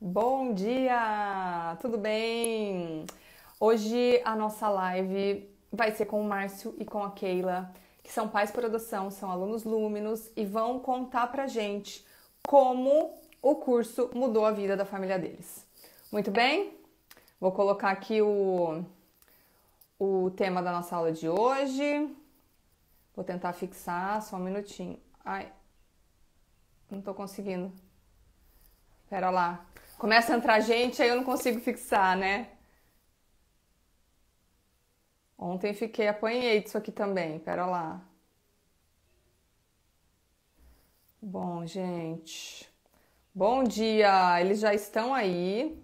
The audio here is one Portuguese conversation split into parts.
Bom dia! Tudo bem? Hoje a nossa live vai ser com o Márcio e com a Keila, que são pais por adoção, são alunos Luminos e vão contar pra gente como o curso mudou a vida da família deles. Muito bem? Vou colocar aqui o tema da nossa aula de hoje. Vou tentar fixar, só um minutinho. Ai, não tô conseguindo. Pera lá. Começa a entrar gente, aí eu não consigo fixar, né? Ontem apanhei disso aqui também. Pera lá. Bom, gente. Bom dia, eles já estão aí.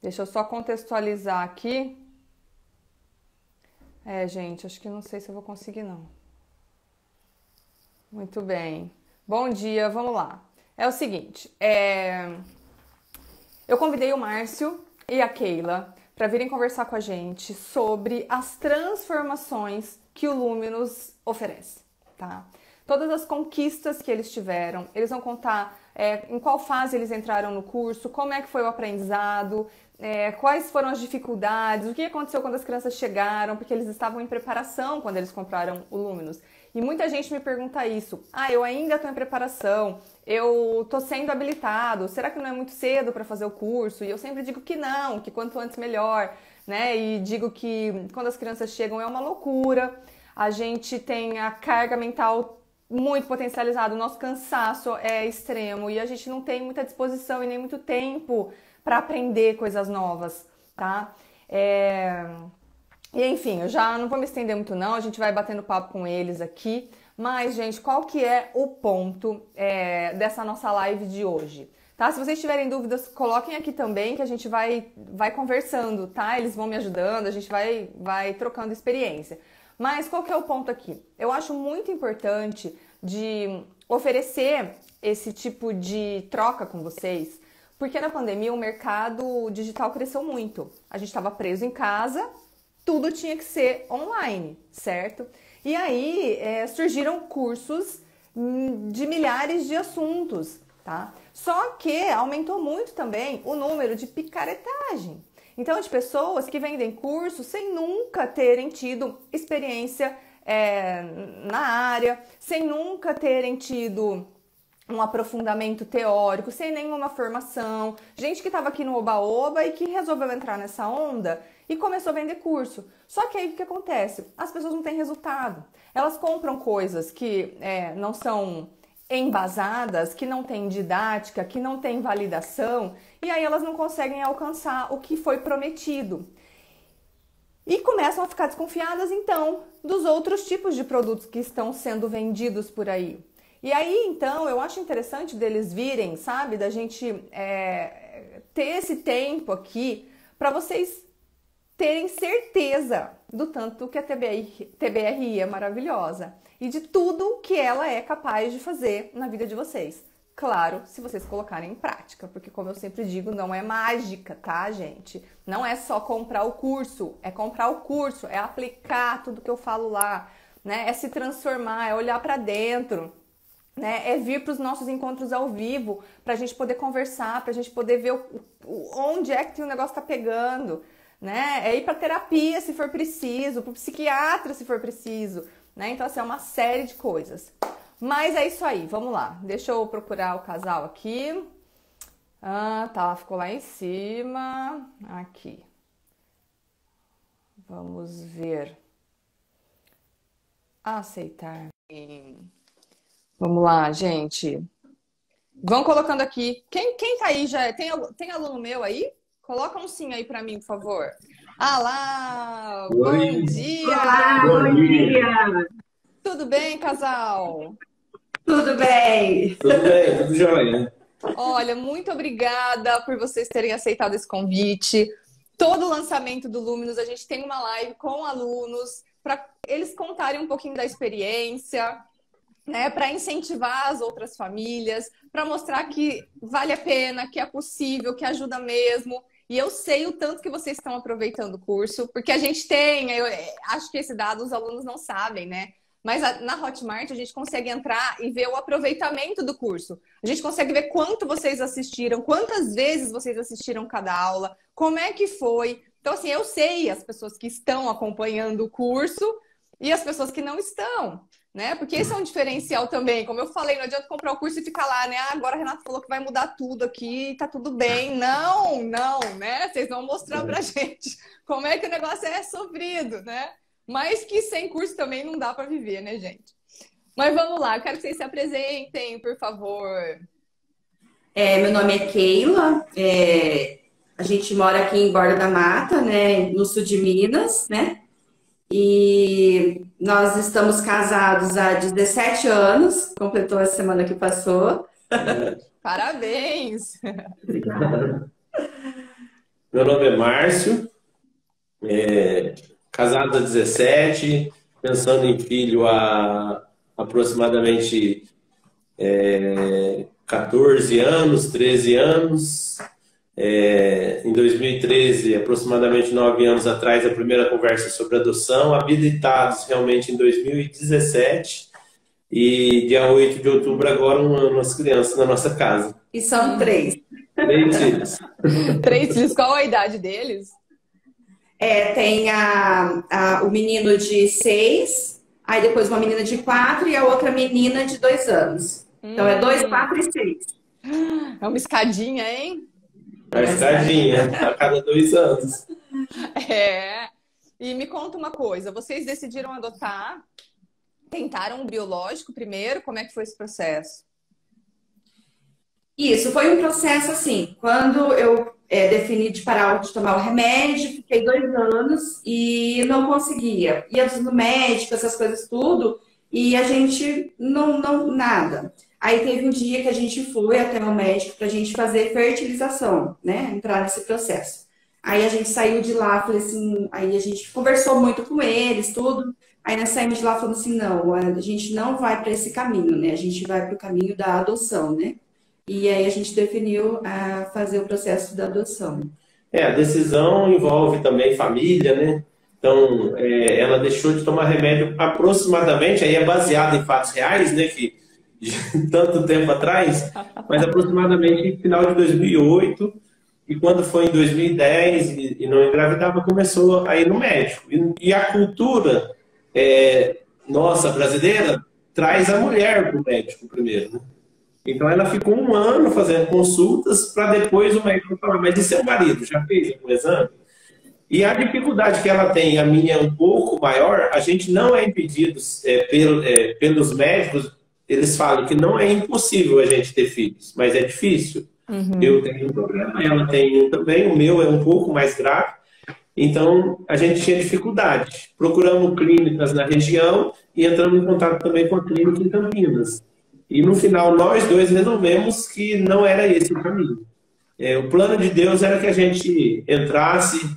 Deixa eu só contextualizar aqui. Gente, acho que não sei se eu vou conseguir, não. Muito bem. Bom dia, vamos lá. É o seguinte, eu convidei o Márcio e a Keila para virem conversar com a gente sobre as transformações que o Luminos oferece, tá? Todas as conquistas que eles tiveram, eles vão contar em qual fase eles entraram no curso, como é que foi o aprendizado, quais foram as dificuldades, o que aconteceu quando as crianças chegaram, porque eles estavam em preparação quando eles compraram o Luminos. E muita gente me pergunta isso. Eu ainda estou em preparação, eu estou sendo habilitado, será que não é muito cedo para fazer o curso? E eu sempre digo que não, que quanto antes melhor, né? E digo que quando as crianças chegam é uma loucura, a gente tem a carga mental muito potencializada, o nosso cansaço é extremo e a gente não tem muita disposição e nem muito tempo para aprender coisas novas, tá? E enfim, eu já não vou me estender muito não, a gente vai batendo papo com eles aqui, mas gente, qual que é o ponto dessa nossa live de hoje? Tá? Se vocês tiverem dúvidas, coloquem aqui também que a gente vai conversando, tá? Eles vão me ajudando, a gente vai trocando experiência. Mas qual que é o ponto aqui? Eu acho muito importante de oferecer esse tipo de troca com vocês, porque na pandemia o mercado digital cresceu muito. A gente estava preso em casa, tudo tinha que ser online, certo? E aí surgiram cursos de milhares de assuntos, tá? Só que aumentou muito também o número de picaretagem. Então, de pessoas que vendem cursos sem nunca terem tido experiência na área, sem nunca terem tido um aprofundamento teórico, sem nenhuma formação, gente que estava aqui no Oba-Oba e que resolveu entrar nessa onda e começou a vender curso. Só que aí o que acontece? As pessoas não têm resultado. Elas compram coisas que não são embasadas, que não têm didática, que não têm validação, e aí elas não conseguem alcançar o que foi prometido. E começam a ficar desconfiadas, então, dos outros tipos de produtos que estão sendo vendidos por aí. E aí, então, eu acho interessante deles virem, sabe? Da gente ter esse tempo aqui para vocês terem certeza do tanto que a TBRI é maravilhosa e de tudo que ela é capaz de fazer na vida de vocês. Claro, se vocês colocarem em prática, porque como eu sempre digo, não é mágica, tá, gente? Não é só comprar o curso, é aplicar tudo que eu falo lá, né? É se transformar, é olhar para dentro, né? É vir para os nossos encontros ao vivo, para a gente poder conversar, para a gente poder ver onde é que o negócio tá pegando, né? É ir para terapia se for preciso, para o psiquiatra se for preciso, né? Então, assim, é uma série de coisas. Mas é isso aí, vamos lá. Deixa eu procurar o casal aqui. Tá, ficou lá em cima. Aqui. Vamos ver. Aceitar. Vamos lá, gente. Vão colocando aqui. Quem tá aí já? Tem aluno meu aí? Coloca um sim aí pra mim, por favor. Lá! Bom Oi, dia! Olá, bom bom dia. dia! Tudo bem, casal? Tudo bem? Tudo bem? Tudo jóia? Olha, muito obrigada por vocês terem aceitado esse convite. Todo o lançamento do Luminos, a gente tem uma live com alunos para eles contarem um pouquinho da experiência, né, para incentivar as outras famílias, para mostrar que vale a pena, que é possível, que ajuda mesmo. E eu sei o tanto que vocês estão aproveitando o curso, porque a gente tem, eu acho que esse dado os alunos não sabem, né? Mas na Hotmart a gente consegue entrar e ver o aproveitamento do curso. A gente consegue ver quanto vocês assistiram, quantas vezes vocês assistiram cada aula, como é que foi. Então, assim, eu sei as pessoas que estão acompanhando o curso e as pessoas que não estão, né? Porque esse é um diferencial também. Como eu falei, não adianta comprar o curso e ficar lá, né? Ah, agora a Renata falou que vai mudar tudo aqui, tá tudo bem. Não, não, né? Vocês vão mostrar pra gente como é que o negócio é sofrido, né? Mas que sem curso também não dá para viver, né, gente? Mas vamos lá, eu quero que vocês se apresentem, por favor. Meu nome é Keila, a gente mora aqui em Borda da Mata, né, no sul de Minas, né? E nós estamos casados há 17 anos, completou a semana que passou. Parabéns! Obrigada. Meu nome é Márcio, casado há 17, pensando em filho há aproximadamente 14 anos, 13 anos. Em 2013, aproximadamente 9 anos atrás, a primeira conversa sobre adoção, habilitados realmente em 2017. E dia 8 de outubro, agora, umas crianças na nossa casa. E são 3. 3 filhos. 3 filhos, qual a idade deles? Tem o menino de 6, aí depois uma menina de 4 e a outra menina de 2 anos. Então é 2, 4 e 6. É uma escadinha, hein? A escadinha, a cada 2 anos. E me conta uma coisa, vocês decidiram adotar, tentaram um biológico primeiro, como é que foi esse processo? Isso, foi um processo assim, quando eu defini de parar de tomar o remédio, fiquei 2 anos e não conseguia. Ia no médico, essas coisas tudo, e a gente nada. Aí teve um dia que a gente foi até o médico pra gente fazer fertilização, né? Entrar nesse processo. Aí a gente saiu de lá, falei assim, aí a gente conversou muito com eles, tudo. Aí nós saímos de lá falando assim, não, a gente não vai para esse caminho, né? A gente vai para o caminho da adoção, né? E aí a gente definiu fazer o processo da adoção. A decisão envolve também família, né? Então, ela deixou de tomar remédio aproximadamente, aí é baseado em fatos reais, né? Que de tanto tempo atrás, mas aproximadamente no final de 2008, e quando foi em 2010 e não engravidava, começou a ir no médico. E a cultura nossa, brasileira, traz a mulher para o médico primeiro, né? Então ela ficou 1 ano fazendo consultas para depois o médico falar, mas e seu marido, já fez algum exame? E a dificuldade que ela tem, a minha é um pouco maior, a gente não é impedido pelos médicos, eles falam que não é impossível a gente ter filhos, mas é difícil. Uhum. Eu tenho um problema, ela tem um também, o meu é um pouco mais grave. Então, a gente tinha dificuldade. Procuramos clínicas na região e entramos em contato também com a clínica em Campinas. E no final, nós dois resolvemos que não era esse o caminho. O plano de Deus era que a gente entrasse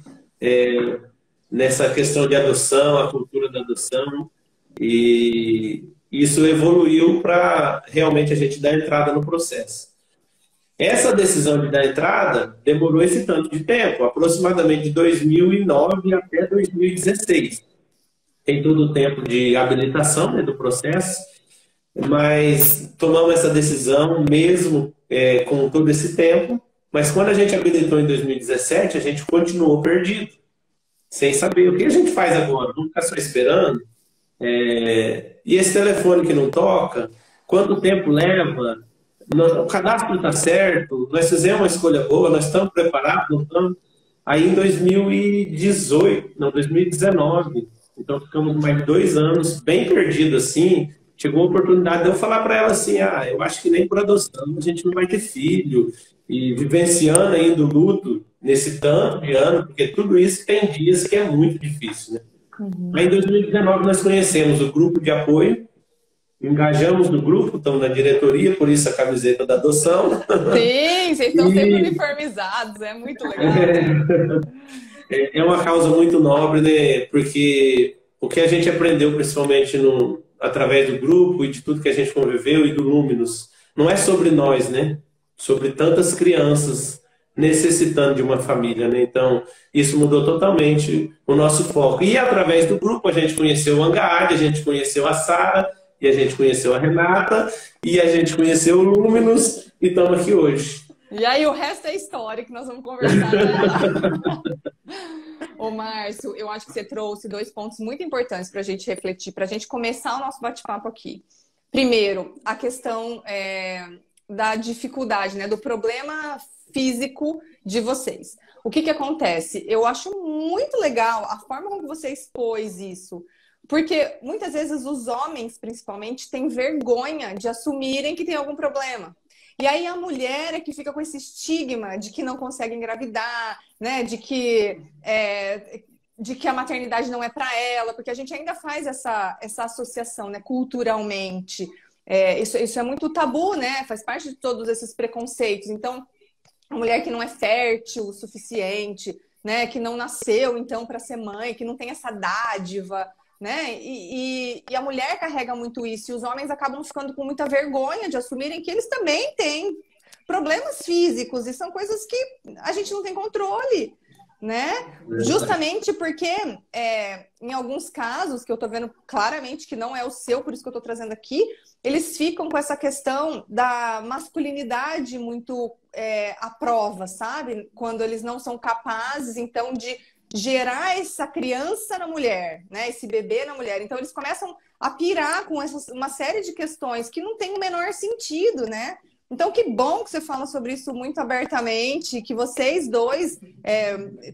nessa questão de adoção, a cultura da adoção, e isso evoluiu para realmente a gente dar entrada no processo. Essa decisão de dar entrada demorou esse tanto de tempo, aproximadamente de 2009 até 2016. Tem todo o tempo de habilitação, né, do processo, mas tomamos essa decisão mesmo com todo esse tempo, mas quando a gente habilitou em 2017, a gente continuou perdido, sem saber o que a gente faz agora, vamos ficar só esperando. E esse telefone que não toca, quanto tempo leva? O cadastro está certo, nós fizemos uma escolha boa, nós estamos preparados, não estamos? Aí em 2019, então ficamos mais 2 anos bem perdidos assim, chegou a oportunidade de eu falar para ela assim, eu acho que nem por adoção a gente não vai ter filho, e vivenciando ainda o luto nesse tanto de ano, porque tudo isso tem dias que é muito difícil, né? Uhum. Aí em 2019 nós conhecemos o grupo de apoio, engajamos no grupo, estamos na diretoria, por isso a camiseta da adoção. Sim, vocês estão sempre uniformizados, é muito legal. É uma causa muito nobre, né? Porque o que a gente aprendeu, principalmente através do grupo e de tudo que a gente conviveu e do Luminous, não é sobre nós, né? Sobre tantas crianças necessitando de uma família, né? Então, isso mudou totalmente o nosso foco. E através do grupo a gente conheceu o Angaad, a gente conheceu a Sara, e a gente conheceu a Renata, e a gente conheceu o Luminous, e estamos aqui hoje. E aí o resto é história que nós vamos conversar dela. Ô, Márcio, eu acho que você trouxe 2 pontos muito importantes para a gente refletir, para a gente começar o nosso bate-papo aqui. Primeiro, a questão da dificuldade, né, do problema físico de vocês. O que que acontece? Eu acho muito legal a forma como você expôs isso, porque muitas vezes os homens, principalmente, têm vergonha de assumirem que tem algum problema. E aí a mulher é que fica com esse estigma de que não consegue engravidar, né? De que a maternidade não é para ela, porque a gente ainda faz essa associação, né? Culturalmente. Isso é muito tabu, né? Faz parte de todos esses preconceitos. Então, a mulher que não é fértil o suficiente, né? Que não nasceu, então, para ser mãe, que não tem essa dádiva, né? E a mulher carrega muito isso, e os homens acabam ficando com muita vergonha de assumirem que eles também têm problemas físicos, e são coisas que a gente não tem controle, né? Justamente porque em alguns casos, que eu tô vendo claramente que não é o seu, por isso que eu tô trazendo aqui, eles ficam com essa questão da masculinidade muito à prova, sabe? Quando eles não são capazes, então, de gerar essa criança na mulher, né? Esse bebê na mulher. Então, eles começam a pirar com uma série de questões que não tem o menor sentido, né? Então, que bom que você fala sobre isso muito abertamente, que vocês dois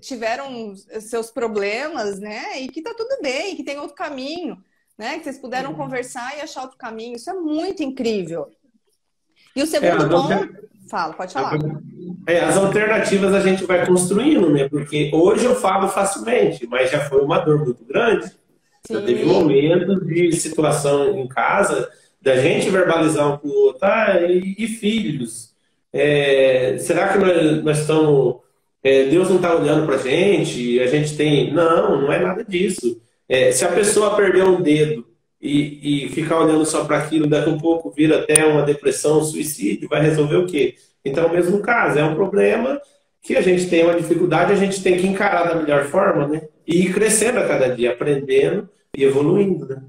tiveram seus problemas, né? E que tá tudo bem, que tem outro caminho, né? Que vocês puderam conversar e achar outro caminho. Isso é muito incrível. E o segundo ponto... Fala, pode falar. As alternativas a gente vai construindo, né? Porque hoje eu falo facilmente, mas já foi uma dor muito grande. Sim. Já teve momentos de situação em casa da gente verbalizar um com o outro, e filhos. Será que nós estamos... Deus não está olhando para a gente tem... Não é nada disso. Se a pessoa perder um dedo e ficar olhando só para aquilo, daqui a um pouco vira até uma depressão, um suicídio, vai resolver o quê? Então, o mesmo caso, é um problema que a gente tem uma dificuldade, a gente tem que encarar da melhor forma, né? E ir crescendo a cada dia, aprendendo e evoluindo, né?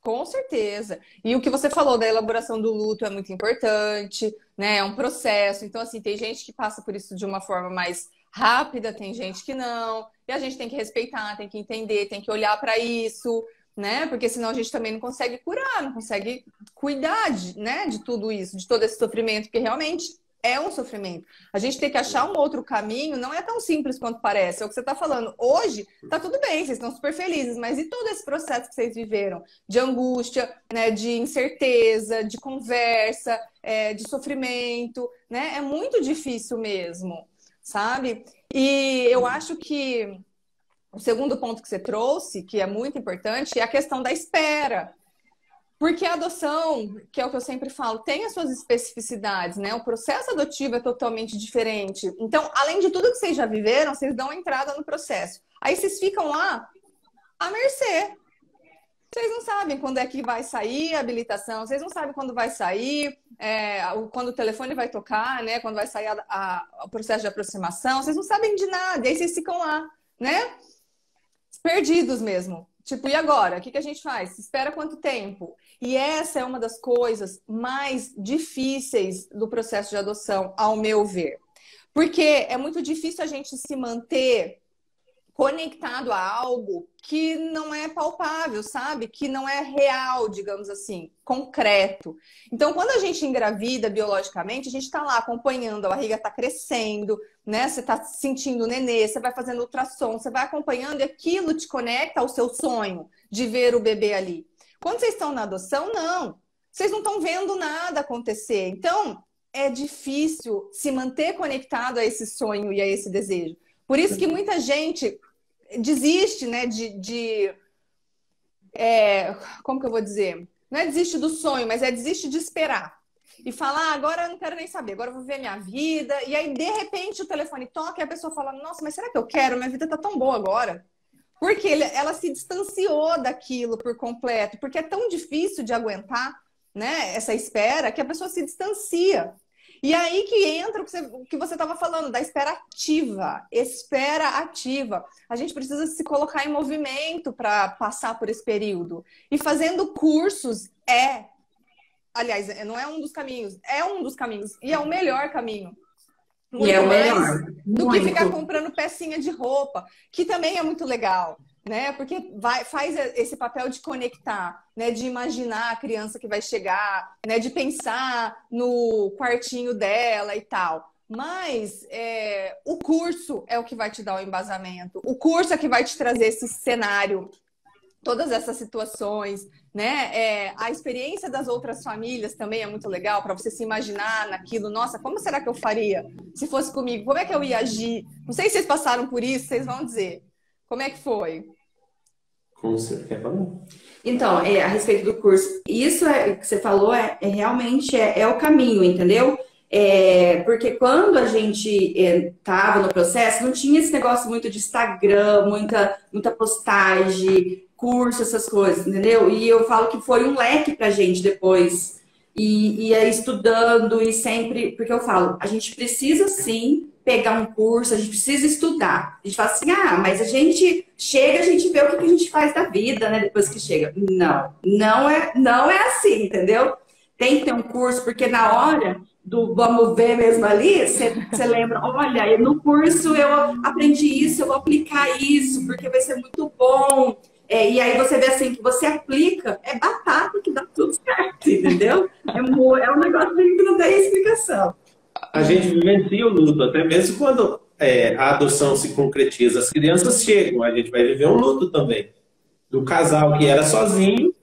Com certeza. E o que você falou da elaboração do luto é muito importante, né? É um processo. Então, assim, tem gente que passa por isso de uma forma mais rápida, tem gente que não. E a gente tem que respeitar, tem que entender, tem que olhar para isso, né? Porque senão a gente também não consegue curar, não consegue cuidar de tudo isso, de todo esse sofrimento, porque realmente é um sofrimento. A gente tem que achar um outro caminho, não é tão simples quanto parece. É o que você está falando. Hoje, tá tudo bem, vocês estão super felizes, mas e todo esse processo que vocês viveram? De angústia, né? De incerteza, de conversa, de sofrimento, né? É muito difícil mesmo, sabe? E eu acho que o segundo ponto que você trouxe, que é muito importante, é a questão da espera. Porque a adoção, que é o que eu sempre falo, tem as suas especificidades, né? O processo adotivo é totalmente diferente. Então, além de tudo que vocês já viveram, vocês dão entrada no processo. Aí vocês ficam lá à mercê. Vocês não sabem quando é que vai sair a habilitação, vocês não sabem quando vai sair, quando o telefone vai tocar, né? Quando vai sair o processo de aproximação, vocês não sabem de nada. E aí vocês ficam lá, né? Perdidos mesmo. Tipo, e agora? O que a gente faz? Espera quanto tempo? E essa é uma das coisas mais difíceis do processo de adoção, ao meu ver. Porque é muito difícil a gente se manter conectado a algo que não é palpável, sabe? Que não é real, digamos assim, concreto. Então, quando a gente engravida biologicamente, a gente está lá acompanhando, a barriga está crescendo, né? Você está sentindo o nenê, você vai fazendo ultrassom, você vai acompanhando e aquilo te conecta ao seu sonho de ver o bebê ali. Quando vocês estão na adoção, não. Vocês não estão vendo nada acontecer. Então, é difícil se manter conectado a esse sonho e a esse desejo. Por isso que muita gente desiste, né, como que eu vou dizer? Não é desiste do sonho, mas desiste de esperar. E falar, agora eu não quero nem saber, agora eu vou viver minha vida. E aí, de repente, o telefone toca e a pessoa fala, nossa, mas será que eu quero? Minha vida tá tão boa agora. Porque ela se distanciou daquilo por completo. Porque é tão difícil de aguentar, né, essa espera, que a pessoa se distancia. E aí que entra o que você estava falando, da espera ativa. Espera ativa. A gente precisa se colocar em movimento para passar por esse período. E fazendo cursos aliás, não é um dos caminhos, é um dos caminhos. E é o melhor caminho. Muito E é o mais melhor. do que Muito. ficar comprando pecinha de roupa, que também é muito legal, né? Porque faz esse papel de conectar, né? De imaginar a criança que vai chegar, né? De pensar no quartinho dela e tal. Mas o curso é o que vai te dar o embasamento. O curso é que vai te trazer esse cenário, todas essas situações, né? A experiência das outras famílias também é muito legal para você se imaginar naquilo. Nossa, como será que eu faria se fosse comigo? Como é que eu ia agir? Não sei se vocês passaram por isso, vocês vão dizer. Como é que foi? Como você quer falar? Então, a respeito do curso, isso que você falou realmente o caminho, entendeu? Porque quando a gente estava no processo, não tinha esse negócio muito de Instagram, muita postagem, curso, essas coisas, entendeu? E eu falo que foi um leque pra gente depois. E aí estudando e sempre... Porque eu falo, a gente precisa sim pegar um curso, a gente precisa estudar. A gente fala assim, mas a gente chega, a gente vê o que a gente faz da vida, né? Depois que chega. Não é assim, entendeu? Tem que ter um curso, porque na hora do vamos ver mesmo ali, você lembra, olha, no curso eu aprendi isso, eu vou aplicar isso, porque vai ser muito bom. E aí você vê assim, que você aplica, é batata que dá tudo certo, entendeu? É um negócio que não tem explicação. A gente vivencia o luto, até mesmo quando a adoção se concretiza, as crianças chegam, a gente vai viver um luto também. Do casal que era sozinho,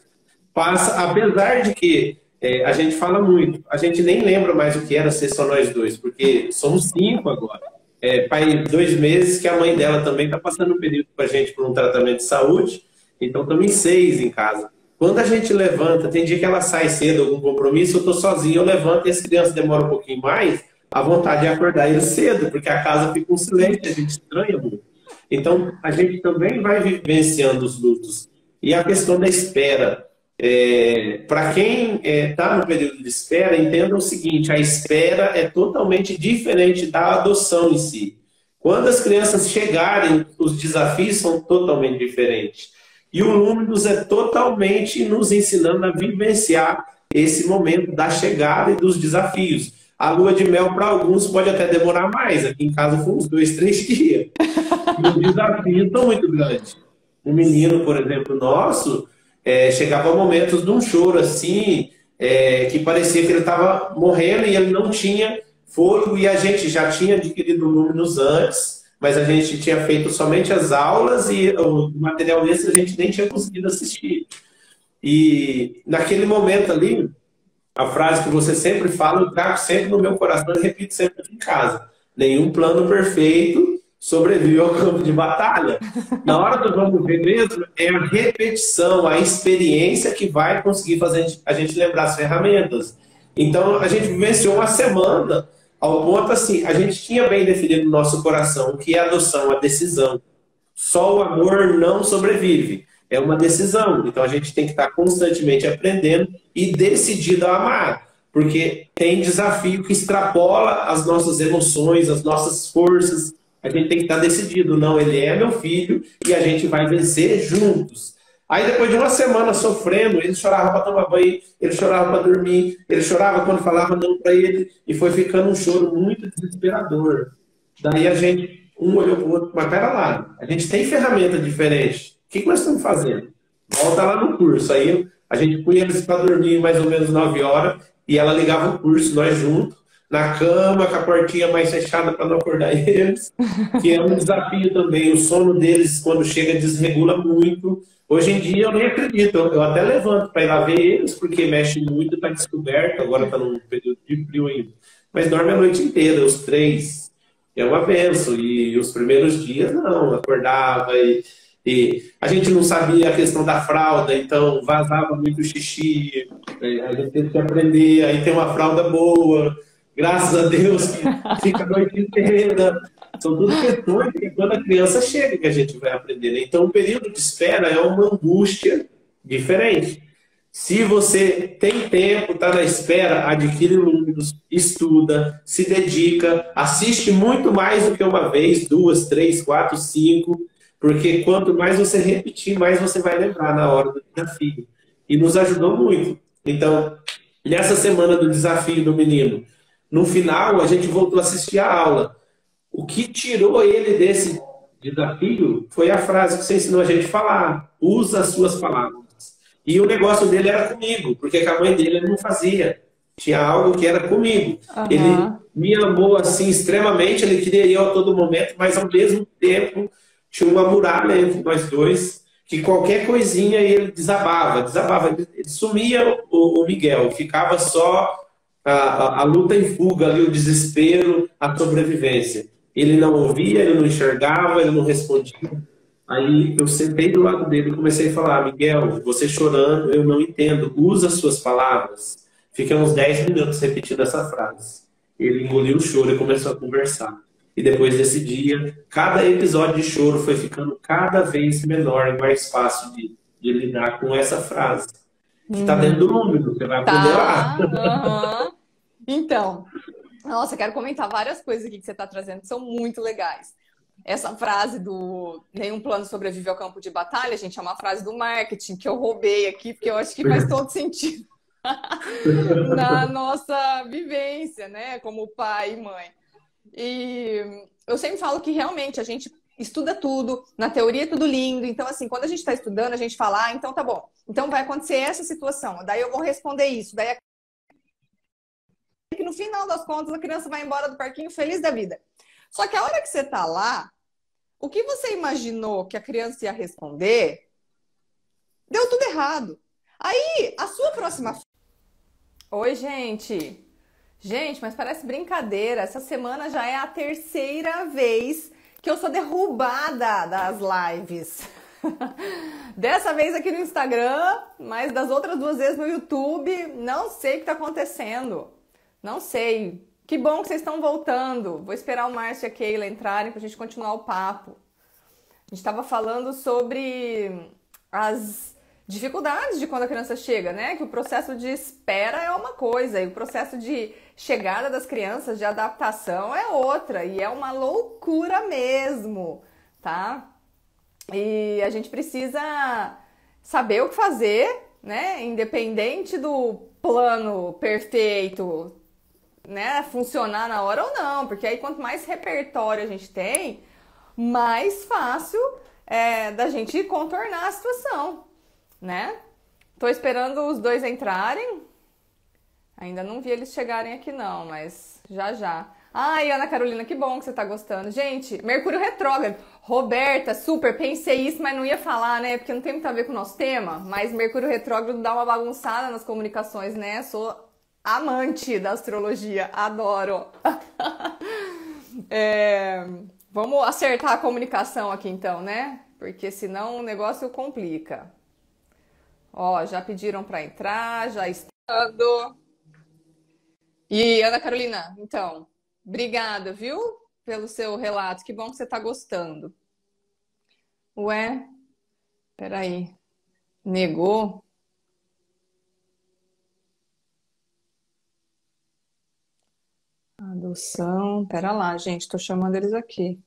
passa, apesar de que a gente fala muito, a gente nem lembra mais o que era ser só nós dois, porque somos 5 agora. Pai, 2 meses que a mãe dela também está passando um período com a gente por um tratamento de saúde, então estamos em 6 em casa. Quando a gente levanta, tem dia que ela sai cedo, algum compromisso, eu estou sozinho, eu levanto e as crianças demoram um pouquinho mais, a vontade de acordar eles cedo, porque a casa fica um silêncio, a gente estranha muito. Então, a gente também vai vivenciando os lutos. E a questão da espera. Para quem está no período de espera, entenda o seguinte, a espera é totalmente diferente da adoção em si. Quando as crianças chegarem, os desafios são totalmente diferentes. E o Lúminos é totalmente nos ensinando a vivenciar esse momento da chegada e dos desafios. A lua de mel, para alguns, pode até demorar mais. Aqui em casa foi uns 2, 3 dias. E os desafios são muito grandes. Um menino, por exemplo, nosso, chegava a momentos de um choro assim, que parecia que ele estava morrendo e ele não tinha fôlego. E a gente já tinha adquirido o Lúminos antes, mas a gente tinha feito somente as aulas e o material desse a gente nem tinha conseguido assistir. E naquele momento ali, a frase que você sempre fala, eu trago sempre no meu coração e repito sempre aqui em casa. Nenhum plano perfeito sobrevive ao campo de batalha. Na hora do vamos ver mesmo, é a repetição, a experiência que vai conseguir fazer a gente lembrar as ferramentas. Então, a gente vivenciou uma semana ao ponto assim, a gente tinha bem definido no nosso coração o que é adoção, a decisão. Só o amor não sobrevive. É uma decisão. Então a gente tem que estar constantemente aprendendo e decidido a amar. Porque tem desafio que extrapola as nossas emoções, as nossas forças. A gente tem que estar decidido. Não, ele é meu filho e a gente vai vencer juntos. Aí depois de uma semana sofrendo, ele chorava para tomar banho, ele chorava para dormir, ele chorava quando falava não para ele, e foi ficando um choro muito desesperador. Daí a gente, um olhou para o outro, mas pera lá, a gente tem ferramenta diferente, o que nós estamos fazendo? Volta lá no curso. Aí a gente punha eles para dormir mais ou menos 9 horas, e ela ligava o curso, nós juntos, na cama, com a portinha mais fechada para não acordar eles, que é um desafio também. O sono deles, quando chega, desregula muito. Hoje em dia eu nem acredito, eu até levanto para ir lá ver eles, porque mexe muito, está descoberto, agora está num período de frio ainda. Mas dorme a noite inteira, os 3. É uma benção. E os primeiros dias, não, acordava e a gente não sabia a questão da fralda, então vazava muito xixi, a gente teve que aprender, aí tem uma fralda boa, graças a Deus, que fica a noite inteira. São tudo questões que quando a criança chega que a gente vai aprender. Então, o período de espera é uma angústia diferente. Se você tem tempo, está na espera, adquire números, estuda, se dedica, assiste muito mais do que uma vez, duas, três, quatro, cinco, porque quanto mais você repetir, mais você vai lembrar na hora do desafio. E nos ajudou muito. Então, nessa semana do desafio do menino, no final a gente voltou a assistir a aula. O que tirou ele desse desafio foi a frase que você ensinou a gente a falar. Usa as suas palavras. E o negócio dele era comigo, porque com a mãe dele ele não fazia. Tinha algo que era comigo. Ele me amou assim extremamente, ele queria ir a todo momento, mas ao mesmo tempo tinha uma muralha entre nós dois, que qualquer coisinha ele desabava. Ele sumia o Miguel, ficava só a luta em fuga ali, o desespero, a sobrevivência. Ele não ouvia, ele não enxergava, ele não respondia. Aí eu sentei do lado dele e comecei a falar: Miguel, você chorando, eu não entendo. Usa as suas palavras. Fiquei uns 10 minutos repetindo essa frase. Ele engoliu o choro e começou a conversar. E depois desse dia, cada episódio de choro foi ficando cada vez menor e mais fácil de lidar com essa frase. Que está dentro do número, você vai aprender lá. Então, nossa, quero comentar várias coisas aqui que você está trazendo que são muito legais. Essa frase do nenhum plano sobrevive ao campo de batalha, gente, é uma frase do marketing que eu roubei aqui, porque eu acho que faz todo sentido na nossa vivência, né, como pai e mãe. E eu sempre falo que realmente a gente estuda tudo, na teoria é tudo lindo, então assim, quando a gente está estudando, a gente fala, então tá bom, então vai acontecer essa situação, daí eu vou responder isso, daí que no final das contas a criança vai embora do parquinho feliz da vida. Só que a hora que você tá lá, o que você imaginou que a criança ia responder, deu tudo errado. Aí, a sua próxima... Oi, gente. Gente, mas parece brincadeira. Essa semana já é a terceira vez que eu sou derrubada das lives. Dessa vez aqui no Instagram, mas das outras 2 vezes no YouTube. Não sei o que tá acontecendo. Não sei. Que bom que vocês estão voltando. Vou esperar o Márcio e a Keila entrarem pra gente continuar o papo. A gente estava falando sobre as dificuldades de quando a criança chega, né? Que o processo de espera é uma coisa e o processo de chegada das crianças, de adaptação é outra. E é uma loucura mesmo, tá? E a gente precisa saber o que fazer, né? Independente do plano perfeito, né, funcionar na hora ou não, porque aí quanto mais repertório a gente tem, mais fácil é da gente contornar a situação, né? Tô esperando os 2 entrarem, ainda não vi eles chegarem aqui não, mas já. Ai, Ana Carolina, que bom que você tá gostando. Gente, Mercúrio retrógrado. Roberta, super, pensei isso, mas não ia falar, né? Porque não tem muito a ver com o nosso tema, mas Mercúrio retrógrado dá uma bagunçada nas comunicações, né? Sou amante da astrologia, adoro. Vamos acertar a comunicação aqui então, né? Porque senão o negócio complica. Ó, já pediram para entrar, já estando. E Ana Carolina, então, obrigada, viu? Pelo seu relato. Que bom que você tá gostando. Ué, peraí. Negou? Adoção. Pera lá, gente, tô chamando eles aqui.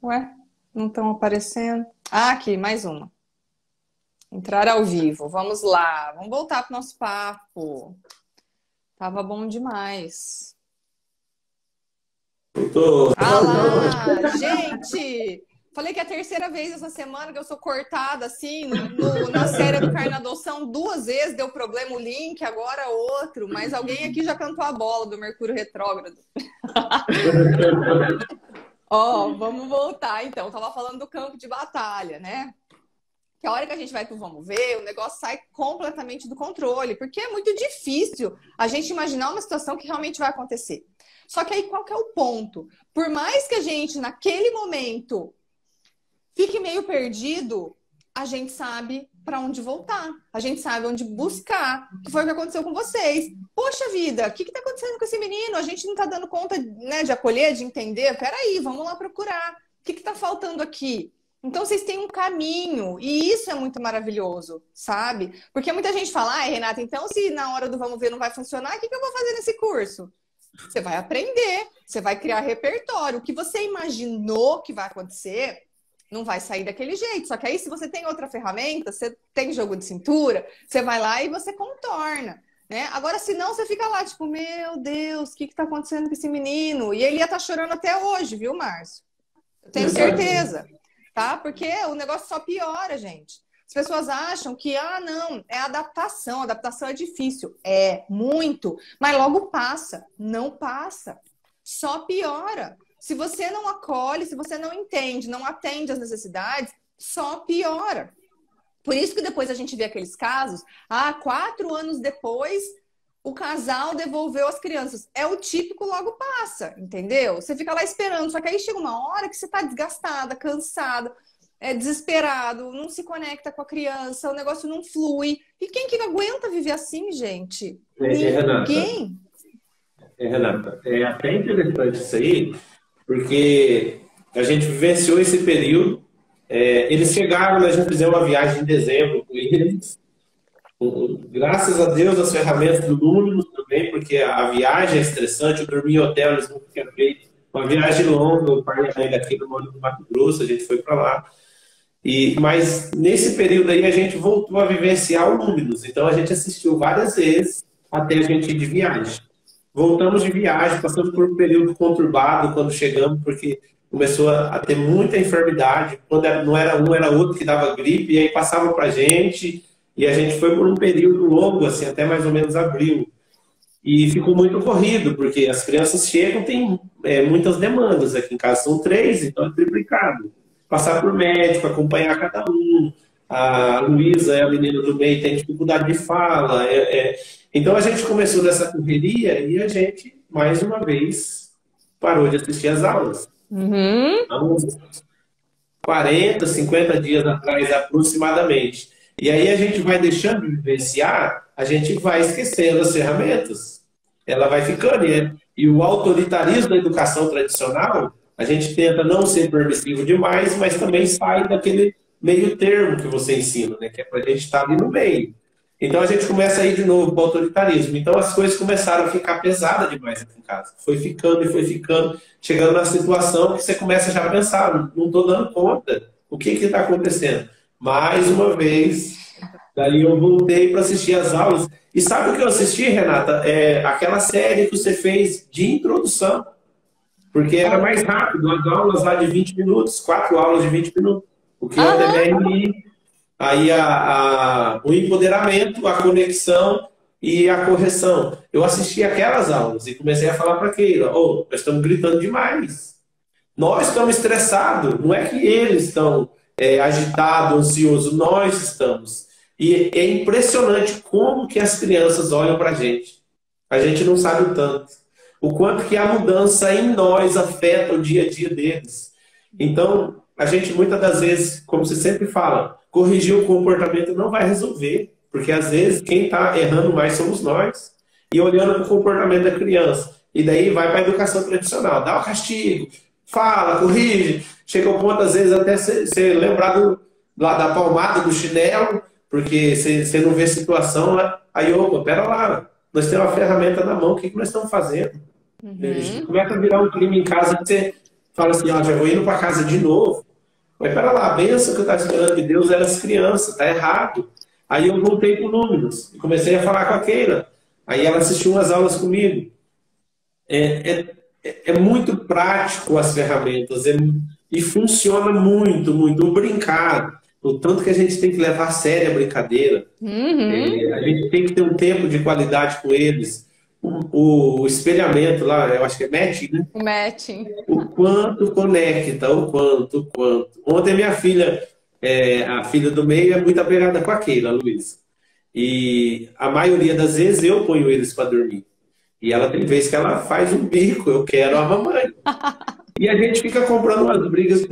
Ué, não estão aparecendo? Ah, aqui, mais uma. Entrar ao vivo. Vamos lá. Vamos voltar pro nosso papo. Tava bom demais. Ah lá, gente! Falei que é a terceira vez essa semana que eu sou cortada assim na série do Carnadoção 2 vezes, deu problema o link, agora outro, mas alguém aqui já cantou a bola do Mercúrio retrógrado. Ó, vamos voltar então. Eu tava falando do campo de batalha, né? Que a hora que a gente vai pro vamos ver, o negócio sai completamente do controle, porque é muito difícil a gente imaginar uma situação que realmente vai acontecer. Só que aí qual que é o ponto? Por mais que a gente, naquele momento, fique meio perdido, a gente sabe para onde voltar. A gente sabe onde buscar. Que foi o que aconteceu com vocês. Poxa vida, o que está acontecendo com esse menino? A gente não está dando conta, né, de acolher, de entender. Peraí, vamos lá procurar. O que está faltando aqui? Então vocês têm um caminho e isso é muito maravilhoso, sabe? Porque muita gente fala, ai, Renata, então se na hora do vamos ver não vai funcionar, o que eu vou fazer nesse curso? Você vai aprender, você vai criar repertório. O que você imaginou que vai acontecer não vai sair daquele jeito. Só que aí, se você tem outra ferramenta, você tem jogo de cintura, você vai lá e você contorna, né? Agora, se não, você fica lá, tipo, meu Deus, o que tá acontecendo com esse menino? E ele ia estar chorando até hoje, viu, Márcio? Eu tenho certeza, tá? Porque o negócio só piora, gente. As pessoas acham que, não, é adaptação é difícil. É, muito. Mas logo passa. Não passa. Só piora. Se você não acolhe, se você não entende, não atende às necessidades, só piora. Por isso que depois a gente vê aqueles casos, 4 anos depois, o casal devolveu as crianças. É o típico logo passa, entendeu? Você fica lá esperando, só que aí chega uma hora que você tá desgastada, cansada, desesperado, não se conecta com a criança, o negócio não flui. E quem que aguenta viver assim, gente? Ninguém. Renata, é até interessante isso aí, porque a gente vivenciou esse período. Eles chegaram, a gente fizemos uma viagem em dezembro com eles. Graças a Deus, as ferramentas do Luminous também, porque a viagem é estressante. Eu dormi em hotel, eles nunca tinham feito. Uma viagem longa, o pai e mãe daqui do Mato Grosso, a gente foi para lá. Mas nesse período aí a gente voltou a vivenciar o Luminous. Então a gente assistiu várias vezes até a gente ir de viagem. Voltamos de viagem, passamos por um período conturbado quando chegamos, porque começou a ter muita enfermidade. Quando não era um, era outro que dava gripe, e aí passava para a gente. E a gente foi por um período longo, assim, até mais ou menos abril. E ficou muito corrido, porque as crianças chegam, tem muitas demandas. Aqui em casa são 3, então é triplicado. Passar por médico, acompanhar cada um. A Luísa, a menina do meio, tem dificuldade de fala. Então a gente começou nessa correria e a gente, mais uma vez, parou de assistir às aulas. Há uns 40, 50 dias atrás, aproximadamente. E aí a gente vai deixando de vivenciar, a gente vai esquecendo as ferramentas. Ela vai ficando. E o autoritarismo da educação tradicional, a gente tenta não ser permissivo demais, mas também sai daquele meio termo que você ensina, né? Que é para a gente estar ali no meio. Então a gente começa a ir de novo para o autoritarismo. Então as coisas começaram a ficar pesadas demais aqui em casa. Foi ficando e foi ficando, chegando na situação que você começa já a pensar, não estou dando conta. O que está acontecendo? Mais uma vez, daí eu voltei para assistir as aulas. E sabe o que eu assisti, Renata? Aquela série que você fez de introdução. Porque era mais rápido, as aulas lá de 20 minutos, 4 aulas de 20 minutos. O que é o DBRI, aí o empoderamento, a conexão e a correção. Eu assisti aquelas aulas e comecei a falar para Keila, nós estamos gritando demais. Nós estamos estressados, não é que eles estão agitados, ansiosos, nós estamos. E é impressionante como que as crianças olham para a gente. A gente não sabe o tanto. O quanto que a mudança em nós afeta o dia a dia deles. Então, a gente muitas das vezes, como você sempre fala, corrigir o comportamento não vai resolver. Porque às vezes quem está errando mais somos nós. E olhando para o comportamento da criança. E daí vai para a educação tradicional. Dá o castigo, fala, corrige. Chega ao ponto, às vezes, até ser lembrado lá da palmada do chinelo, porque você não vê a situação. Aí, pera lá, nós temos uma ferramenta na mão, o que nós estamos fazendo? Começa a virar um clima em casa que você fala assim, já vou indo para casa de novo. Mas pera lá, a bênção que eu estava esperando de Deus era as crianças, está errado. Aí eu voltei para o Números e comecei a falar com a Keila. Aí ela assistiu umas aulas comigo. É muito prático as ferramentas e funciona muito, muito. O brincar, o tanto que a gente tem que levar a sério a brincadeira. A gente tem que ter um tempo de qualidade com eles. O espelhamento lá, eu acho que é matching, né? O matching. O quanto conecta, o quanto. Ontem minha filha, a filha do meio, é muito apegada com a Keila, Luiz. E a maioria das vezes eu ponho eles para dormir. E ela tem vezes que ela faz um bico, eu quero a mamãe. E a gente fica comprando umas brigas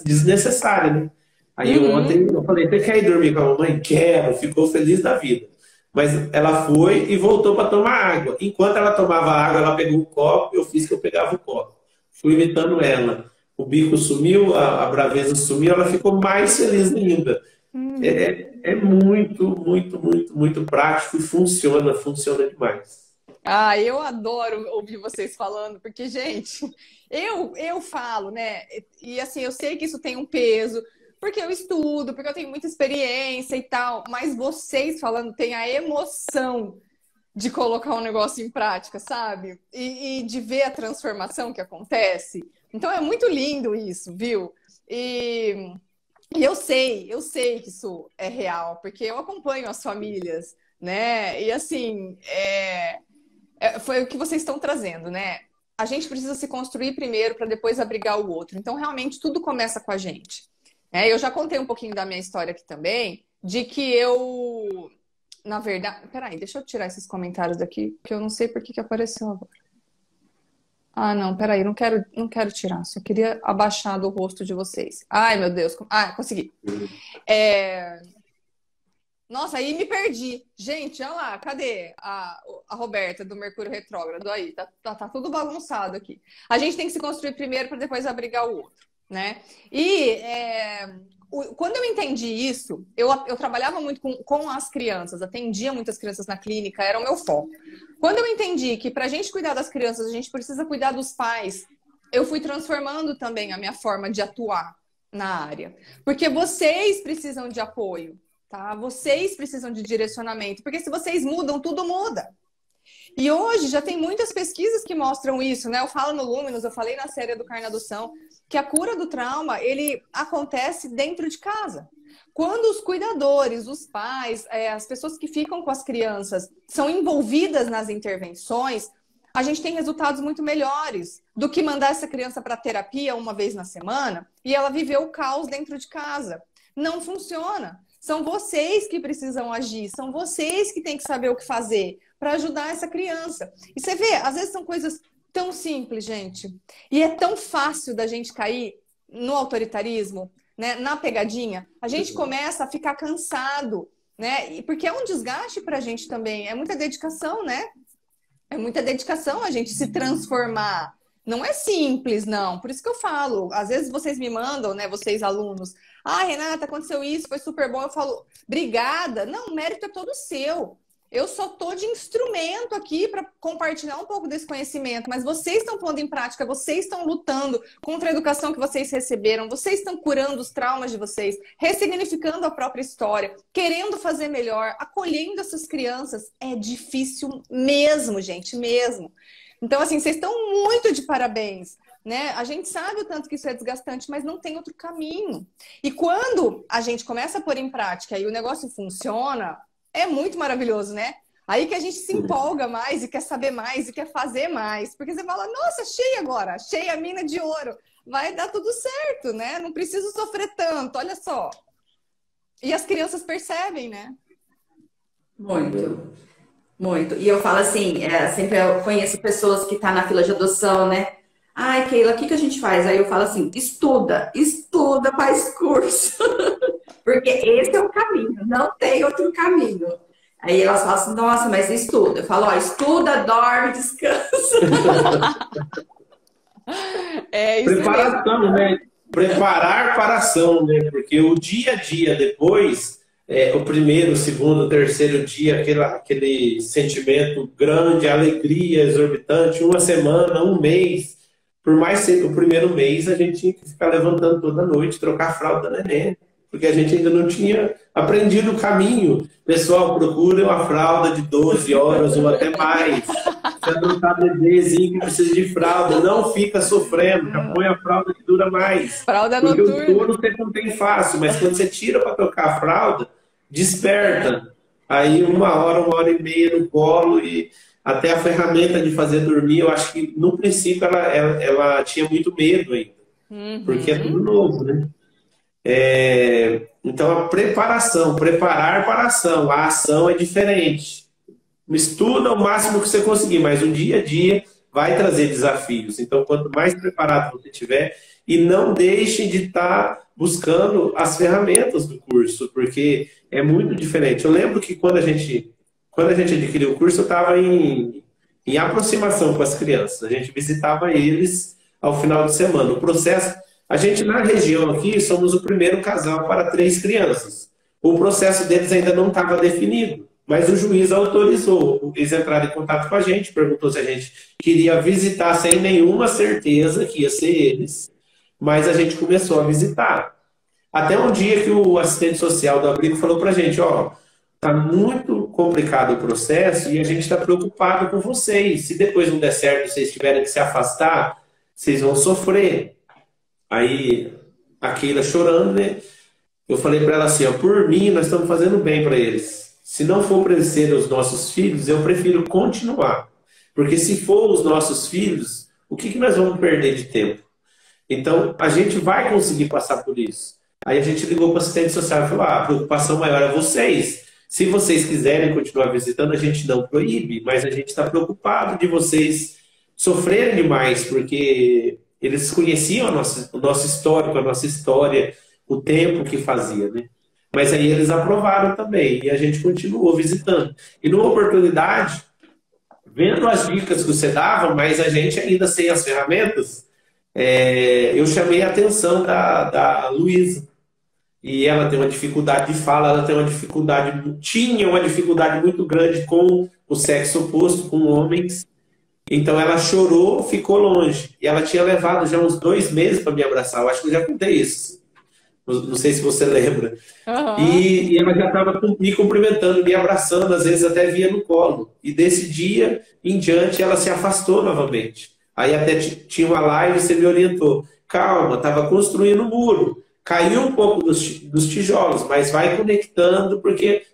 desnecessárias, né? Aí ontem eu falei, você quer ir dormir com a mamãe? Quero, ficou feliz da vida. Mas ela foi e voltou para tomar água. Enquanto ela tomava água, ela pegou o copo, eu fiz que eu pegava o copo. Fui imitando ela. o bico sumiu, a braveza sumiu, ela ficou mais feliz ainda. É muito, muito, muito, muito prático e funciona, funciona demais. Ah, eu adoro ouvir vocês falando, porque, gente, eu falo, né? E assim, eu sei que isso tem um peso, porque eu estudo, porque eu tenho muita experiência e tal, mas vocês falando têm a emoção de colocar um negócio em prática, sabe? E de ver a transformação que acontece. Então é muito lindo isso, viu? E eu sei que isso é real, porque eu acompanho as famílias, né? E assim, foi o que vocês estão trazendo, né? A gente precisa se construir primeiro para depois abrigar o outro. Então, realmente, tudo começa com a gente. Eu já contei um pouquinho da minha história aqui também, de que eu, na verdade... Peraí, deixa eu tirar esses comentários daqui, porque eu não sei por que apareceu agora. Ah, não, peraí, não quero tirar, só queria abaixar do rosto de vocês. Ai, meu Deus. Ah, consegui. Nossa, aí me perdi. Gente, olha lá, cadê a Roberta do Mercúrio Retrógrado? Aí, tá tudo bagunçado aqui. A gente tem que se construir primeiro para depois abrigar o outro, né? Quando eu entendi isso, eu trabalhava muito com as crianças, atendia muitas crianças na clínica, era o meu foco. Quando eu entendi que para a gente cuidar das crianças, a gente precisa cuidar dos pais, eu fui transformando também a minha forma de atuar na área. Porque vocês precisam de apoio. Tá? Vocês precisam de direcionamento, porque se vocês mudam, tudo muda. E hoje já tem muitas pesquisas que mostram isso, né? Eu falo no Luminous, eu falei na série do Carnadução, que a cura do trauma, ele acontece dentro de casa. Quando os cuidadores, os pais, as pessoas que ficam com as crianças são envolvidas nas intervenções, a gente tem resultados muito melhores do que mandar essa criança para terapia uma vez na semana e ela viver o caos dentro de casa. Não funciona. São vocês que precisam agir, são vocês que têm que saber o que fazer para ajudar essa criança. E você vê, às vezes são coisas tão simples, gente. E é tão fácil da gente cair no autoritarismo, né? Na pegadinha. A gente começa a ficar cansado, né? Porque é um desgaste para a gente também. É muita dedicação, né? É muita dedicação a gente se transformar. Não é simples, não. Por isso que eu falo. Às vezes vocês me mandam, né? Vocês alunos. Ah, Renata, aconteceu isso, foi super bom. Eu falo, obrigada. Não, o mérito é todo seu. Eu só tô de instrumento aqui para compartilhar um pouco desse conhecimento, mas vocês estão pondo em prática, vocês estão lutando contra a educação que vocês receberam, vocês estão curando os traumas de vocês, ressignificando a própria história, querendo fazer melhor, acolhendo essas crianças. É difícil mesmo, gente, mesmo. Então, assim, vocês estão muito de parabéns, né? A gente sabe o tanto que isso é desgastante, mas não tem outro caminho. E quando a gente começa a pôr em prática e o negócio funciona, é muito maravilhoso, né? Aí que a gente se empolga mais e quer saber mais e quer fazer mais. Porque você fala, nossa, achei agora, achei a mina de ouro. Vai dar tudo certo, né? Não preciso sofrer tanto, olha só. E as crianças percebem, né? Muito, muito. E eu falo assim, sempre eu conheço pessoas que estão na fila de adoção, né? Ai, Keila, o que a gente faz? Aí eu falo assim, estuda, faz curso. Porque esse é o caminho, não tem outro caminho. Aí elas falam assim, nossa, mas estuda. Eu falo, ó, estuda, dorme, descansa. É isso Preparação, mesmo. né? Preparar para a ação, né? Porque o dia a dia depois, o primeiro, o segundo, o terceiro dia, aquele sentimento grande, alegria exorbitante, uma semana, um mês. Por mais cedo, o primeiro mês, a gente tinha que ficar levantando toda noite, trocar a fralda da neném. Porque a gente ainda não tinha aprendido o caminho. Pessoal, procure uma fralda de 12 horas ou até mais. Se adotar bebezinho que precisa de fralda, não fica sofrendo. Já põe a fralda que dura mais. Fralda porque noturna. o touro você não tem fácil, mas quando você tira para trocar a fralda, desperta. Aí 1 hora e meia no colo e até a ferramenta de fazer dormir, eu acho que no princípio ela tinha muito medo ainda. Porque é tudo novo, né? Então a preparação, preparar para a ação é diferente. Estuda o máximo que você conseguir, mas o dia a dia vai trazer desafios. Então quanto mais preparado você tiver, e não deixe de estar buscando as ferramentas do curso, porque é muito diferente. Eu lembro que quando a gente adquiriu o curso, eu estava em aproximação com as crianças. A gente visitava eles ao final de semana. O processo, a gente na região aqui somos o primeiro casal para 3 crianças. O processo deles ainda não estava definido, mas o juiz autorizou. Eles entraram em contato com a gente, perguntou se a gente queria visitar sem nenhuma certeza que ia ser eles, mas a gente começou a visitar. Até um dia que o assistente social do abrigo falou para a gente, ó, tá muito complicado o processo e a gente está preocupado com vocês. Se depois não der certo, vocês tiverem que se afastar, vocês vão sofrer. Aí, a Keila chorando, né? Eu falei para ela assim, ó, por mim, nós estamos fazendo bem para eles. Se não for para eles serem os nossos filhos, eu prefiro continuar. Porque se for os nossos filhos, o que nós vamos perder de tempo? Então, a gente vai conseguir passar por isso. Aí a gente ligou para o assistente social e falou, a preocupação maior é vocês. Se vocês quiserem continuar visitando, a gente não proíbe, mas a gente está preocupado de vocês sofrerem demais, porque eles conheciam o nosso histórico, a nossa história, o tempo que fazia, né? Mas aí eles aprovaram também, e a gente continuou visitando. E numa oportunidade, vendo as dicas que você dava, mas a gente ainda sem as ferramentas, eu chamei a atenção da Luísa. E ela tem uma dificuldade de fala, ela tem tinha uma dificuldade muito grande com o sexo oposto, com homens. Então ela chorou, ficou longe. E ela tinha levado já uns 2 meses para me abraçar. Eu acho que eu já contei isso. Não sei se você lembra. Uhum. E ela já estava me cumprimentando, me abraçando, às vezes até via no colo. E desse dia em diante ela se afastou novamente. Aí até tinha uma live, você me orientou. Calma, estava construindo um muro. Caiu um pouco dos tijolos, mas vai conectando porque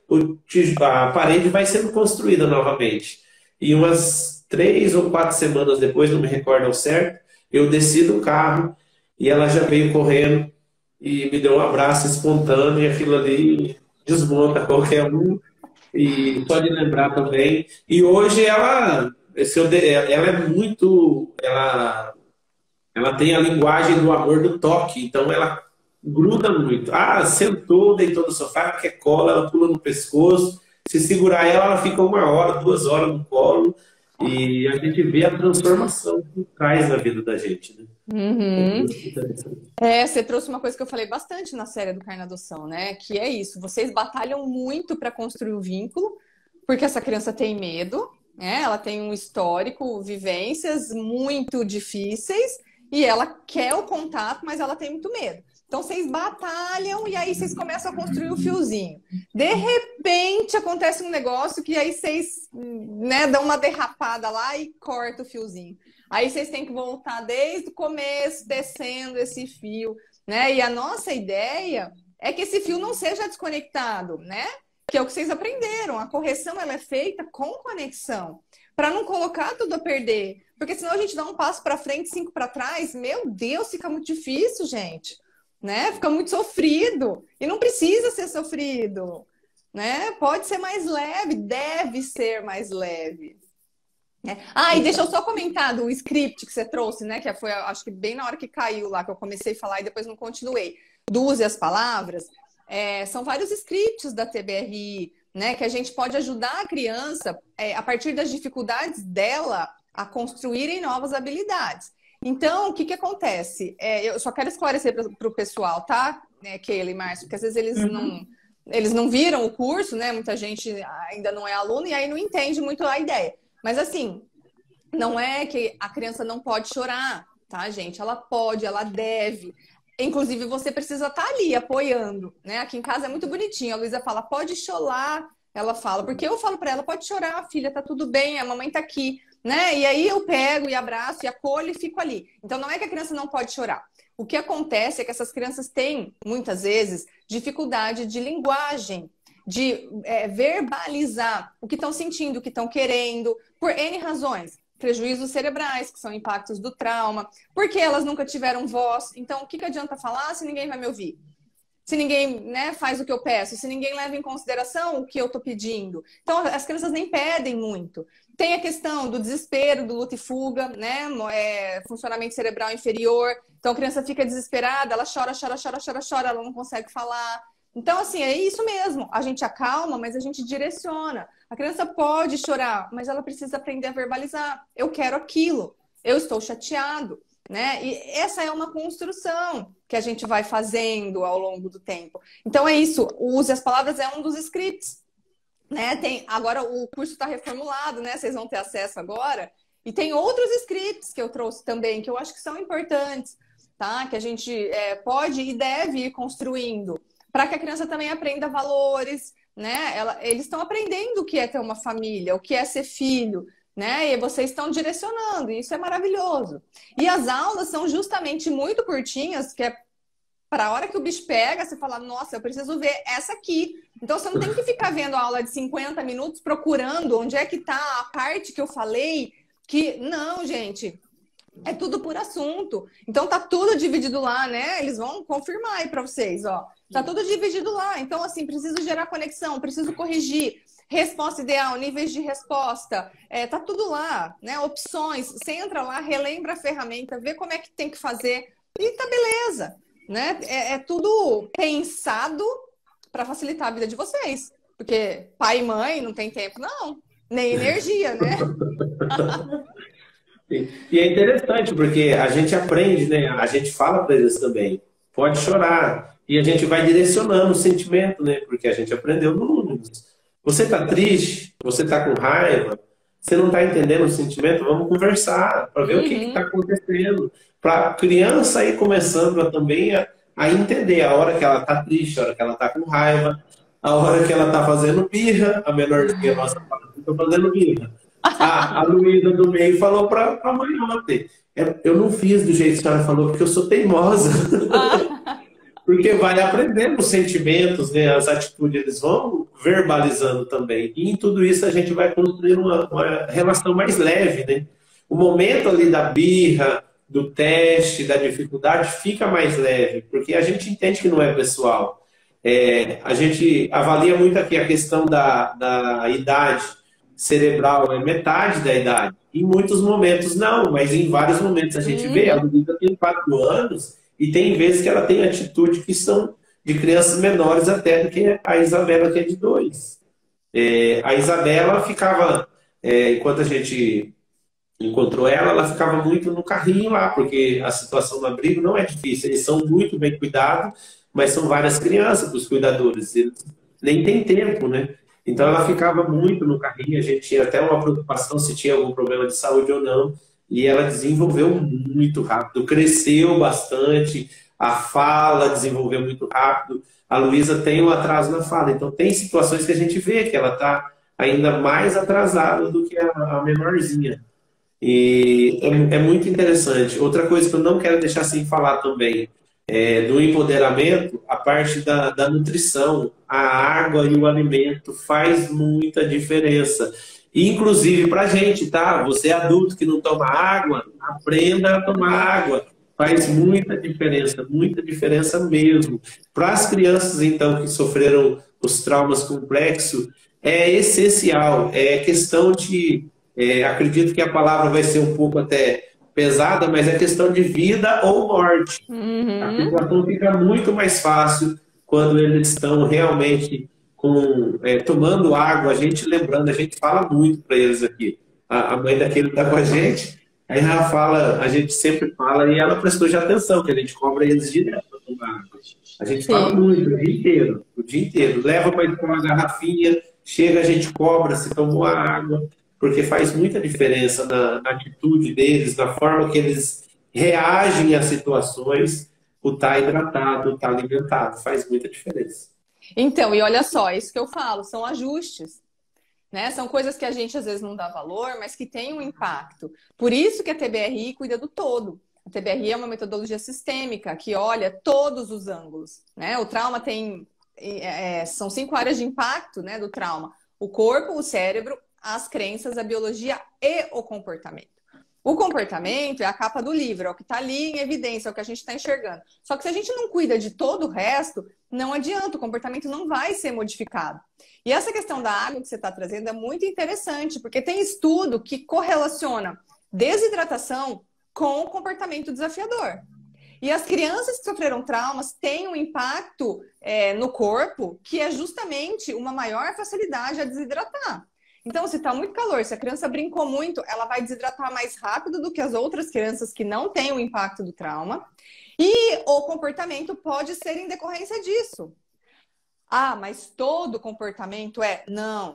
a parede vai sendo construída novamente. E umas 3 ou 4 semanas depois, não me recordo ao certo, eu desci do carro e ela já veio correndo e me deu um abraço espontâneo, e aquilo ali desmonta qualquer um. E pode lembrar também. E hoje ela é muito... Ela tem a linguagem do amor do toque, então ela gruda muito. Ah, sentou, deitou no sofá, quer cola, ela pula no pescoço. Se segurar ela fica 1 hora, 2 horas no colo. E a gente vê a transformação que traz na vida da gente, né? Uhum. Você trouxe uma coisa que eu falei bastante na série do Carne Adoção, né? Que é isso, vocês batalham muito para construir o vínculo, porque essa criança tem medo, né? Ela tem um histórico, vivências muito difíceis, e ela quer o contato, mas ela tem muito medo. Então, vocês batalham e aí vocês começam a construir o fiozinho. De repente, acontece um negócio que aí vocês, né, dão uma derrapada lá e corta o fiozinho. Aí vocês têm que voltar desde o começo, descendo esse fio, né? E a nossa ideia é que esse fio não seja desconectado, né? Que é o que vocês aprenderam. A correção, ela é feita com conexão, para não colocar tudo a perder. Porque senão a gente dá um passo para frente, 5 para trás. Meu Deus, fica muito difícil, gente. Né? Fica muito sofrido. E não precisa ser sofrido. Né? Pode ser mais leve, deve ser mais leve. E deixa eu só comentar do script que você trouxe, né? Que foi, acho que bem na hora que caiu lá, que eu comecei a falar e depois não continuei. Do Use as Palavras. São vários scripts da TBRI, né? Que a gente pode ajudar a criança, a partir das dificuldades dela, a construírem novas habilidades. Então, o que acontece? Eu só quero esclarecer para o pessoal, tá? Keila e Márcio, porque às vezes eles não viram o curso, né? Muita gente ainda não é aluno e aí não entende muito a ideia. Mas assim, não é que a criança não pode chorar, tá, gente? Ela pode, ela deve. Inclusive, você precisa estar ali apoiando, né? Aqui em casa é muito bonitinho. A Luísa fala, pode chorar. Ela fala, porque eu falo para ela, pode chorar, filha, tá tudo bem, a mamãe tá aqui. Né? E aí eu pego e abraço e acolho e fico ali. Então não é que a criança não pode chorar. O que acontece é que essas crianças têm, muitas vezes, dificuldade de linguagem, de verbalizar o que estão sentindo, o que estão querendo, por N razões. Prejuízos cerebrais, que são impactos do trauma, porque elas nunca tiveram voz. Então, o que adianta falar se ninguém vai me ouvir? Se ninguém, né, faz o que eu peço, se ninguém leva em consideração o que eu estou pedindo. Então, as crianças nem pedem muito. Tem a questão do desespero, do luta e fuga, né? Funcionamento cerebral inferior. Então, a criança fica desesperada, ela chora, ela não consegue falar. Então, assim, é isso mesmo. A gente acalma, mas a gente direciona. A criança pode chorar, mas ela precisa aprender a verbalizar. Eu quero aquilo. Eu estou chateado. né? E essa é uma construção que a gente vai fazendo ao longo do tempo. Então é isso, o Use as Palavras é um dos scripts, né? Agora o curso está reformulado, né? Vocês vão ter acesso agora. E tem outros scripts que eu trouxe também, que eu acho que são importantes, tá? Que a gente pode e deve ir construindo, para que a criança também aprenda valores, né? Eles estão aprendendo o que é ter uma família, o que é ser filho, né? E vocês estão direcionando, e isso é maravilhoso. E as aulas são justamente muito curtinhas, que é para a hora que o bicho pega, você fala, nossa, eu preciso ver essa aqui. Então você não tem que ficar vendo a aula de 50 minutos procurando onde é que está a parte que eu falei, que não, gente, é tudo por assunto. Então tá tudo dividido lá, né? Eles vão confirmar aí para vocês, ó. Tá tudo dividido lá. Então, assim, preciso gerar conexão, preciso corrigir. Resposta ideal, níveis de resposta, tá tudo lá, né? Opções. Você entra lá, relembra a ferramenta, vê como é que tem que fazer e tá beleza, né? É tudo pensado para facilitar a vida de vocês. Porque pai e mãe não tem tempo, não. Nem energia, né? E é interessante, porque a gente aprende, né? A gente fala para eles também, pode chorar. E a gente vai direcionando o sentimento, né? Porque a gente aprendeu no Números. Você está triste, você está com raiva, você não está entendendo o sentimento, vamos conversar para ver o que está acontecendo. Para a criança ir começando também a entender a hora que ela está triste, a hora que ela está com raiva, a hora que ela está fazendo birra, a menorzinha nossa está fazendo birra. A Luísa do meio falou para a mãe ontem, eu não fiz do jeito que a senhora falou, porque eu sou teimosa. Porque vai aprendendo os sentimentos, né? As atitudes, eles vão verbalizando também. E em tudo isso a gente vai construir uma relação mais leve, né? O momento ali da birra, do teste, da dificuldade, fica mais leve, porque a gente entende que não é pessoal. A gente avalia muito aqui a questão da idade cerebral, é metade da idade. Em muitos momentos não, mas em vários momentos a gente vê, a Luísa tem 4 anos, e tem vezes que ela tem atitude que são de crianças menores até do que a Isabela, que é de 2. A Isabela ficava, enquanto a gente encontrou ela, ela ficava muito no carrinho lá, porque a situação no abrigo não é difícil. Eles são muito bem cuidados, mas são várias crianças para os cuidadores. Eles nem tem tempo, né? Então ela ficava muito no carrinho, a gente tinha até uma preocupação se tinha algum problema de saúde ou não. E ela desenvolveu muito rápido, cresceu bastante, a fala desenvolveu muito rápido. A Luísa tem um atraso na fala, então tem situações que a gente vê que ela está ainda mais atrasada do que a menorzinha. E é muito interessante. Outra coisa que eu não quero deixar sem falar também, do empoderamento, a parte da nutrição, a água e o alimento faz muita diferença. Inclusive para a gente, tá? Você é adulto que não toma água, aprenda a tomar água. Faz muita diferença mesmo. Para as crianças, então, que sofreram os traumas complexos, é essencial. É questão de... acredito que a palavra vai ser um pouco até pesada, mas é questão de vida ou morte. A situação fica muito mais fácil quando eles estão realmente... tomando água, a gente lembrando, a gente fala muito para eles aqui. A mãe daquele está com a gente, aí ela fala, a gente sempre fala, e ela prestou já atenção, que a gente cobra eles direto para tomar água. A gente fala muito, o dia inteiro. Leva para ele com uma garrafinha, chega, a gente cobra se tomou a água, porque faz muita diferença na atitude deles, na forma que eles reagem às situações, o estar hidratado, o estar alimentado, faz muita diferença. Então, e olha só, isso que eu falo, são ajustes, né? São coisas que a gente às vezes não dá valor, mas que tem um impacto. Por isso que a TBRI cuida do todo. A TBRI é uma metodologia sistêmica que olha todos os ângulos, né? O trauma tem... são 5 áreas de impacto, né, do trauma. O corpo, o cérebro, as crenças, a biologia e o comportamento. O comportamento é a capa do livro, é o que está ali em evidência, é o que a gente está enxergando. Só que se a gente não cuida de todo o resto, não adianta, o comportamento não vai ser modificado. E essa questão da água que você está trazendo é muito interessante, porque tem estudo que correlaciona desidratação com o comportamento desafiador. E as crianças que sofreram traumas têm um impacto no corpo que é justamente uma maior facilidade a desidratar. Então, se está muito calor, se a criança brincou muito, ela vai desidratar mais rápido do que as outras crianças que não têm o impacto do trauma. E o comportamento pode ser em decorrência disso. Ah, mas todo comportamento é? Não.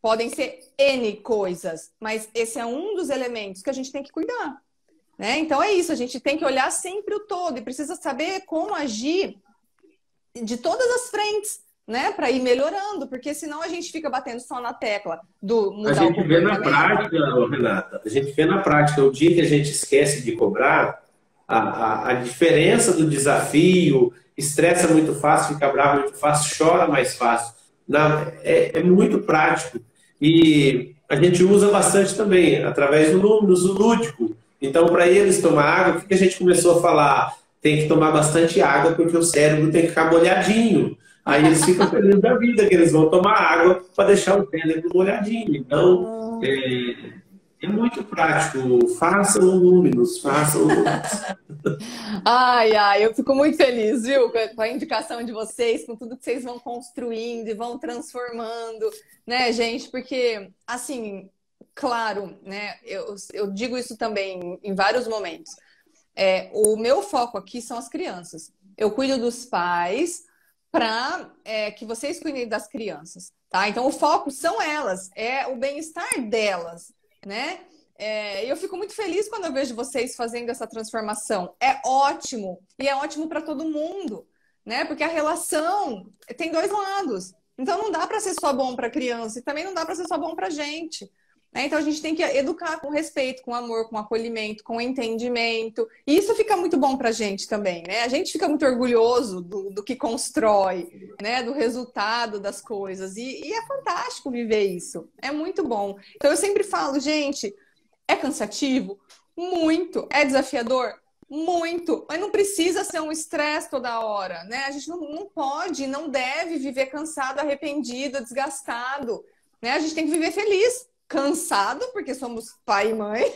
Podem ser N coisas, mas esse é um dos elementos que a gente tem que cuidar, né? Então é isso, a gente tem que olhar sempre o todo e precisa saber como agir de todas as frentes, né? Para ir melhorando, porque senão a gente fica batendo só na tecla do mudar o A gente vê na comportamento. prática, Renata, a gente vê na prática, o dia que a gente esquece de cobrar, a diferença do desafio, estressa muito fácil, fica bravo muito fácil, chora mais fácil. É muito prático. E a gente usa bastante também, através do lúdico. Então, para eles tomar água, o que a gente começou a falar? Tem que tomar bastante água, porque o cérebro tem que ficar molhadinho. Aí eles ficam felizes da vida, que eles vão tomar água para deixar o cérebro molhadinho. Então, é muito prático. Façam números, façam números. Ai, eu fico muito feliz, viu, com a indicação de vocês, com tudo que vocês vão construindo e vão transformando, né, gente? Porque, assim, claro, né, eu digo isso também em vários momentos. O meu foco aqui são as crianças. Eu cuido dos pais para que vocês cuidem das crianças, tá? Então, o foco são elas, é o bem-estar delas, né? Eu fico muito feliz quando eu vejo vocês fazendo essa transformação. É ótimo, e é ótimo para todo mundo, né? Porque a relação tem dois lados. Então não dá para ser só bom para a criança e também não dá para ser só bom para a gente, né? Então a gente tem que educar com respeito, com amor, com acolhimento, com entendimento. E isso fica muito bom para a gente também, né? A gente fica muito orgulhoso do que constrói, né? Do resultado das coisas. E é fantástico viver isso. É muito bom. Então eu sempre falo, gente, é cansativo? Muito. É desafiador? Muito. Mas não precisa ser um estresse toda hora, né? A gente não pode, não deve viver cansado, arrependido, desgastado, né? A gente tem que viver feliz. Cansado, porque somos pai e mãe,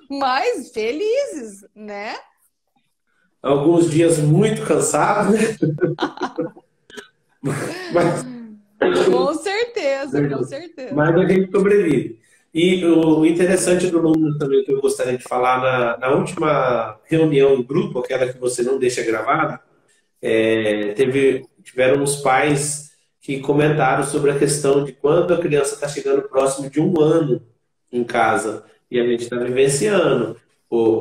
mas felizes, né? Alguns dias muito cansados, né? Mas, Com certeza, com certeza. mas a gente sobrevive. E o interessante do número também que eu gostaria de falar na última reunião do grupo, aquela que você não deixa gravada, tiveram uns pais que comentaram sobre a questão de quando a criança está chegando próximo de 1 ano em casa e a gente está vivenciando.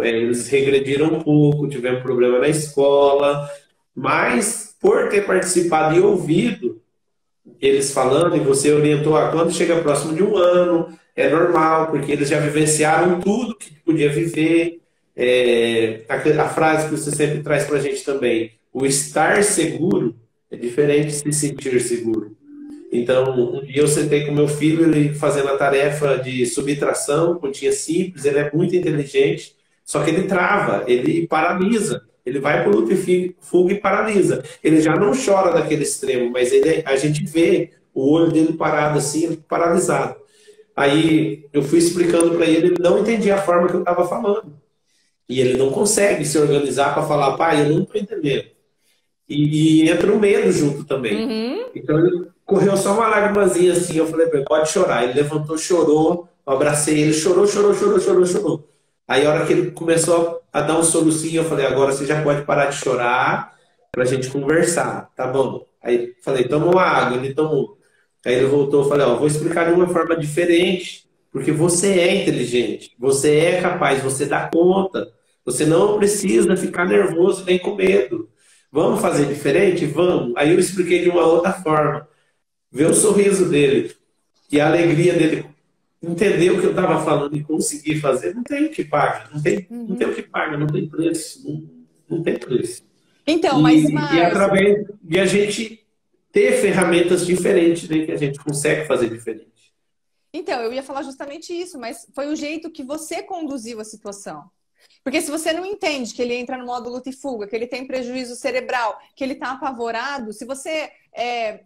Eles regrediram um pouco, tiveram problema na escola, mas por ter participado e ouvido eles falando, e você orientou quando chega próximo de 1 ano, é normal, porque eles já vivenciaram tudo que podia viver. A frase que você sempre traz para a gente também, o estar seguro é diferente de se sentir seguro. Então, um dia eu sentei com meu filho, ele fazendo a tarefa de subtração, continha simples, ele é muito inteligente, só que ele trava, ele paralisa. Ele vai por luta e fuga e paralisa. Ele já não chora daquele extremo, mas a gente vê o olho dele parado assim, paralisado. Aí eu fui explicando para ele, ele não entendia a forma que eu estava falando. E ele não consegue se organizar para falar, pai, eu não estou entendendo. E entra o medo junto também. Uhum. Então ele correu só uma lágrimazinha assim, eu falei para ele, pode chorar. Ele levantou, chorou, eu abracei ele, chorou. Aí a hora que ele começou a dar um solucinho, eu falei, agora você já pode parar de chorar pra gente conversar, tá bom? Aí falei, toma uma água, ele tomou. Aí ele voltou, eu falei, vou explicar de uma forma diferente, porque você é inteligente, você é capaz, você dá conta, você não precisa ficar nervoso nem com medo. Vamos fazer diferente? Vamos. Aí eu expliquei de uma outra forma. Ver o sorriso dele e a alegria dele entender o que eu estava falando e conseguir fazer, não tem o que paga, não tem o que paga, não tem preço, não tem preço. Então, E através de a gente ter ferramentas diferentes, né, que a gente consegue fazer diferente. Então, eu ia falar justamente isso, mas foi o jeito que você conduziu a situação. Porque se você não entende que ele entra no modo luta e fuga, que ele tem prejuízo cerebral, que ele está apavorado, se você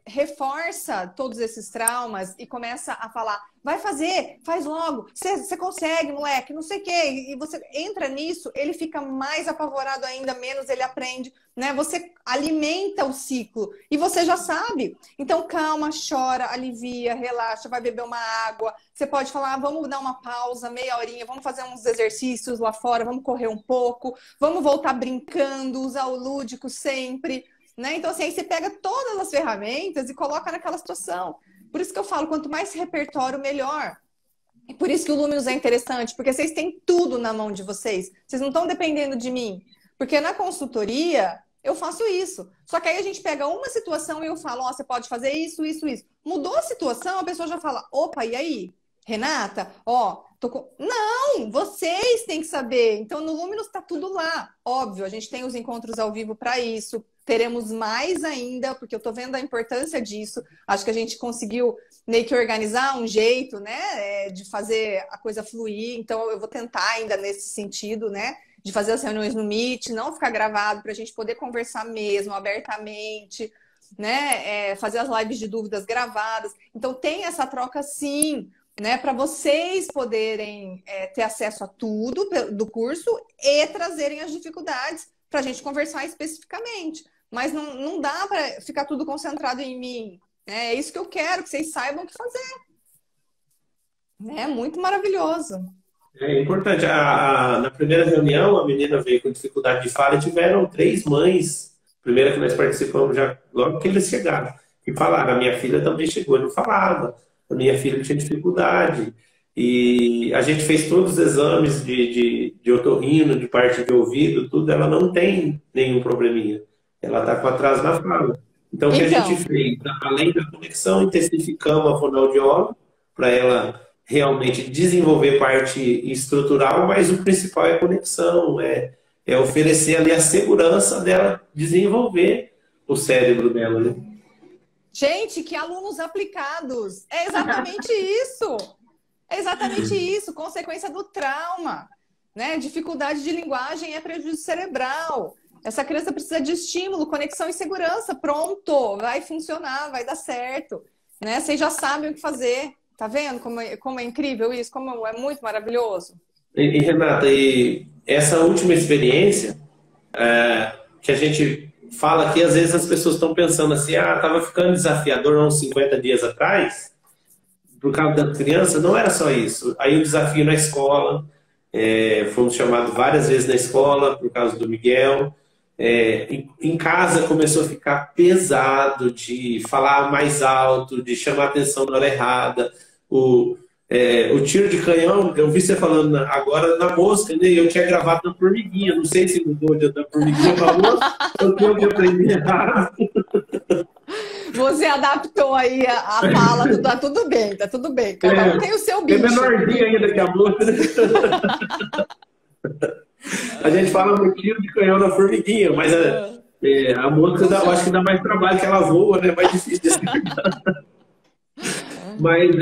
reforça todos esses traumas e começa a falar, vai fazer, faz logo, você consegue, moleque, não sei o quê, e você entra nisso, ele fica mais apavorado ainda, menos ele aprende, né? Você alimenta o ciclo e você já sabe. Então calma, chora, alivia, relaxa, vai beber uma água. Você pode falar, vamos dar uma pausa, meia horinha, vamos fazer uns exercícios lá fora, vamos correr um pouco, vamos voltar brincando, usar o lúdico sempre, né? Então assim, aí você pega todas as ferramentas e coloca naquela situação. Por isso que eu falo, quanto mais repertório, melhor. E por isso que o Luminous é interessante, porque vocês têm tudo na mão de vocês. Vocês não estão dependendo de mim. Porque na consultoria, eu faço isso. Só que aí a gente pega uma situação e eu falo, ó, você pode fazer isso, isso, isso. Mudou a situação, a pessoa já fala, opa, e aí? Renata, ó, Não, vocês têm que saber. Então, no Luminous está tudo lá. Óbvio, a gente tem os encontros ao vivo para isso. Teremos mais ainda, porque eu estou vendo a importância disso. Acho que a gente conseguiu meio que organizar um jeito, né, de fazer a coisa fluir. Então, eu vou tentar ainda nesse sentido, né, de fazer as reuniões no Meet, não ficar gravado, para a gente poder conversar mesmo, abertamente, né, fazer as lives de dúvidas gravadas. Então, tem essa troca, sim, né, para vocês poderem ter acesso a tudo do curso e trazerem as dificuldades para a gente conversar especificamente. Mas não dá para ficar tudo concentrado em mim. É isso que eu quero, que vocês saibam o que fazer. É muito maravilhoso. É importante. Na primeira reunião, a menina veio com dificuldade de fala e tiveram 3 mães, primeira que nós participamos, já logo que eles chegaram, e falaram, a minha filha também chegou, eu não falava, a minha filha tinha dificuldade. E a gente fez todos os exames de otorrino, de parte de ouvido, tudo, ela não tem nenhum probleminha. Ela está com atraso na fala. Então, o que a gente fez? Além da conexão, intensificamos a fonoaudióloga para ela realmente desenvolver parte estrutural, mas o principal é a conexão, é oferecer ali a segurança dela desenvolver o cérebro dela, né? Gente, que alunos aplicados! É exatamente isso! É exatamente isso, consequência do trauma, né? Dificuldade de linguagem é prejuízo cerebral. Essa criança precisa de estímulo, conexão e segurança. Pronto, vai funcionar, vai dar certo, né? Vocês já sabem o que fazer. Tá vendo como é incrível isso? Como é muito maravilhoso? E Renata, e essa última experiência que a gente fala aqui, às vezes as pessoas estão pensando assim, estava ficando desafiador há uns 50 dias atrás, por causa da criança. Não era só isso. Aí o desafio na escola, fomos chamados várias vezes na escola por causa do Miguel. Em casa começou a ficar pesado de falar mais alto, de chamar atenção na hora errada. O tiro de canhão, eu vi você falando agora na mosca, né? Eu tinha gravado na formiguinha, não sei se mudou da formiguinha para a mosca, eu tenho que aprender errado. Você adaptou aí a fala, tá tudo bem, tá tudo bem. Cada um tem o seu bicho. É menorzinho ainda que a mosca, né? A gente fala no tiro de canhão na formiguinha, mas a mosca eu acho que dá mais trabalho, que ela voa, né? Mais difícil de acertar. Mas